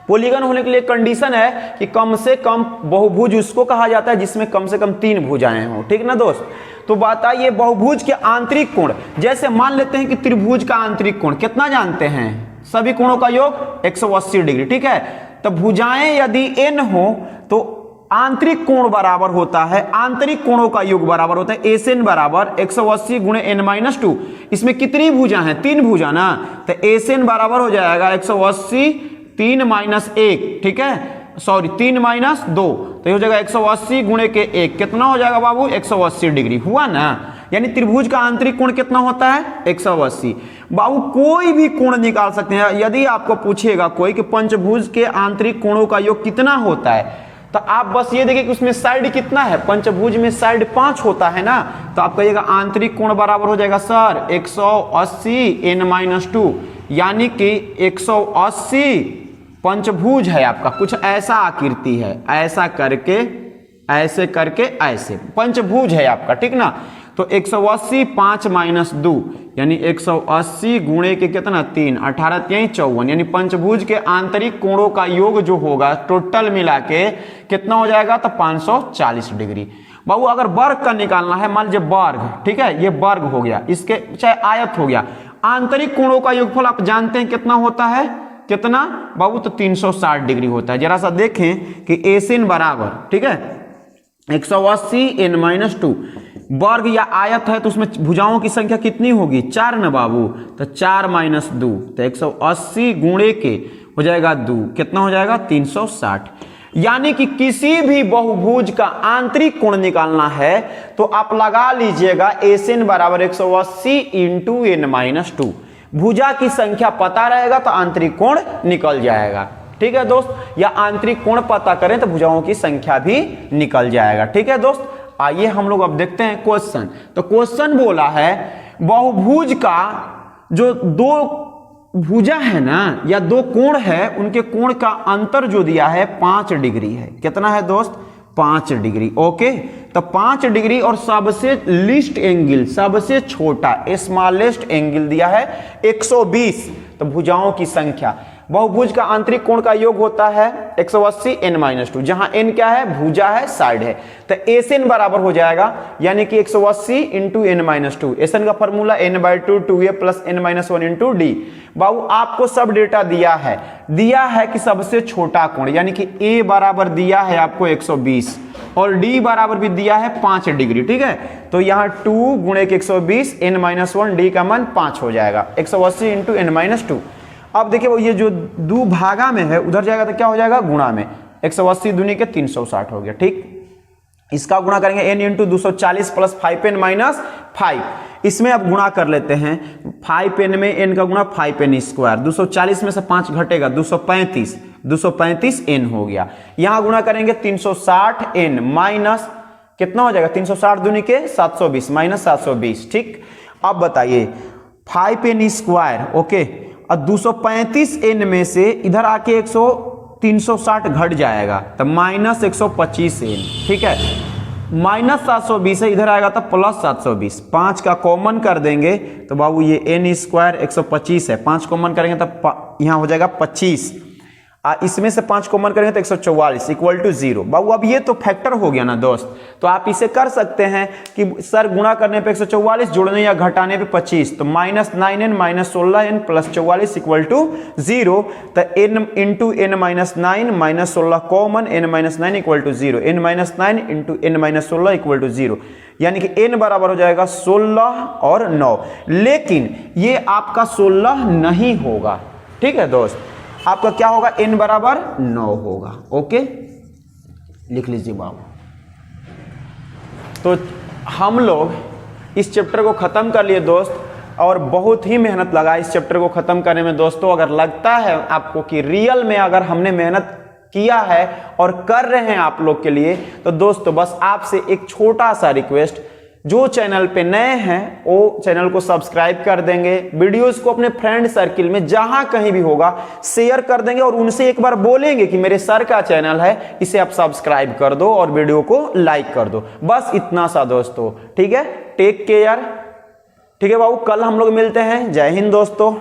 पॉलीगन होने के लिए कंडीशन है कि कम से कम बहुभुज उसको कहा जाता है जिसमें कम से कम 3 भुजाएं हो। ठीक ना दोस्त, तो बताइए बहुभुज के आंतरिक कोण, जैसे मान लेते हैं कि त्रिभुज का आंतरिक कोण कितना जानते हैं, सभी कोणों का योग 180 डिग्री। ठीक है, तो भुजाएं यदि n हो तो आंतरिक कोण बराबर होता है, आंतरिक कोणों का योग बराबर होता है एसन बराबर 180 गुणे n-2। इसमें कितनी भुजा है, 3 भुजा ना, तो एसन बराबर हो जाएगा 180 3 - 1, ठीक है, सॉरी 3 - 2, तो ये हो जाएगा 180 गुणे के 1, कितना हो जाएगा बाबू, 180 डिग्री हुआ ना। यानी त्रिभुज का आंतरिक कोण कितना होता है, 180। बाबू कोई भी कोण निकाल सकते हैं। यदि आपको पूछेगा कोई कि पंचभुज के आंतरिक कोणों का योग कितना होता है, तो आप बस ये देखिए कि उसमें साइड कितना है, पंचभुज में साइड 5 होता है ना, तो आप कहिएगा आंतरिक कोण बराबर हो जाएगा सर 180 n-2, यानी कि 180 पंचभुज है आपका, कुछ ऐसा आकृति है, ऐसा करके ऐसे करके ऐसे पंचभुज है आपका। ठीक ना, तो 180 5 - 2 यानी 180 गुणे के कितना 3, 18 3 54, यानी पंचभुज के आंतरिक कोणों का योग जो होगा टोटल मिला के कितना हो जाएगा, तो 540 डिग्री। बाबू अगर वर्ग का निकालना है, मान लीजिए वर्ग, ठीक है, ये वर्ग हो गया, इसके चाहे आयत हो गया, आंतरिक कोणों का योगफल आप जानते हैं कितना होता है, कितना बाबू, तो 360 डिग्री होता है। जरा सा देखें कि एसिन बराबर, ठीक है, 180 n-2 वर्ग या आयत है तो उसमें भुजाओं की संख्या कितनी होगी, 4 ना बाबू, तो 4 - 2, तो 180 गुणे के हो जाएगा 2, कितना हो जाएगा 360। यानी कि किसी भी बहुभुज का आंतरिक कोण निकालना है तो आप लगा लीजिएगा एसिन बराबर 180 इंटू n-2, भुजा की संख्या पता रहेगा तो आंतरिक कोण निकल जाएगा। ठीक है दोस्त, या आंतरिक कोण पता करें तो भुजाओं की संख्या भी निकल जाएगा। ठीक है दोस्त, आइए हम लोग अब देखते हैं क्वेश्चन। तो क्वेश्चन बोला है बहुभुज का जो 2 भुजा है ना या 2 कोण है, उनके कोण का अंतर जो दिया है 5 डिग्री है। कितना है दोस्त, 5 डिग्री। ओके, तो 5 डिग्री और सबसे लीस्ट एंगल, सबसे छोटा स्मॉलेस्ट एंगल दिया है 120। तो भुजाओं की संख्या, बहुभुज का आंतरिक कोण का योग होता है 180 n-2, जहां n क्या है, भुजा है, साइड है, तो एसन बराबर हो जाएगा यानी कि 180 इंटू n-2। एसन का formula n/2 2a plus n-1 into d. बाबू आपको सब डेटा दिया है कि सबसे छोटा कोण यानी कि a बराबर दिया है आपको 120 और d बराबर भी दिया है 5 डिग्री। ठीक है, तो यहाँ 2 गुणे के 120 n-1, d का मान 5 हो जाएगा, 180 इंटू n-2। अब देखिए वो ये जो 2 भागा में है उधर जाएगा तो क्या हो जाएगा, गुणा में, 180 दूनी के 360 हो गया। ठीक, इसका गुणा करेंगे n इंटू 240 प्लस 5n - 5, इसमें अब गुणा कर लेते हैं, 5n में n का गुणा 5n स्क्वायर, 240 में से 5 घटेगा 235 n हो गया। यहां गुणा करेंगे 360n माइनस कितना हो जाएगा 360 दूनी के 720 माइनस 720। ठीक, अब बताइए 5n², ओके, और 235n में से इधर आके 360 घट जाएगा तो माइनस 125n। ठीक है, माइनस 720 है, इधर आएगा तो प्लस 720। 5 का कॉमन कर देंगे तो बाबू ये n² 125 है, 5 कॉमन करेंगे तो यहाँ हो जाएगा 25, इसमें से 5 कॉमन करेंगे तो 144 इक्वल टू 0। बाबू अब ये तो फैक्टर हो गया ना दोस्त, तो आप इसे कर सकते हैं कि सर गुणा करने पे 144, जोड़ने या घटाने पे 25, तो minus 9n minus 16n plus 44 equal to 0। तो n into n minus 9 minus 16 common, n minus 9 equal to 0, n minus 9 into n minus 16 equal to 0, यानी कि n बराबर हो जाएगा 16 और 9। लेकिन ये आपका 16 नहीं होगा, ठीक है दोस्त, आपका क्या होगा, n बराबर 9 होगा। ओके, लिख लीजिए बाबू। तो हम लोग इस चैप्टर को खत्म कर लिए दोस्त, और बहुत ही मेहनत लगा इस चैप्टर को खत्म करने में दोस्तों। अगर लगता है आपको कि रियल में अगर हमने मेहनत किया है और कर रहे हैं आप लोग के लिए, तो दोस्तों बस आपसे एक छोटा सा रिक्वेस्ट, जो चैनल पे नए हैं वो चैनल को सब्सक्राइब कर देंगे, वीडियोस को अपने फ्रेंड सर्किल में जहां कहीं भी होगा शेयर कर देंगे, और उनसे एक बार बोलेंगे कि मेरे सर का चैनल है, इसे आप सब्सक्राइब कर दो और वीडियो को लाइक कर दो। बस इतना सा दोस्तों, ठीक है, टेक केयर। ठीक है बाबू, कल हम लोग मिलते हैं। जय हिंद दोस्तों।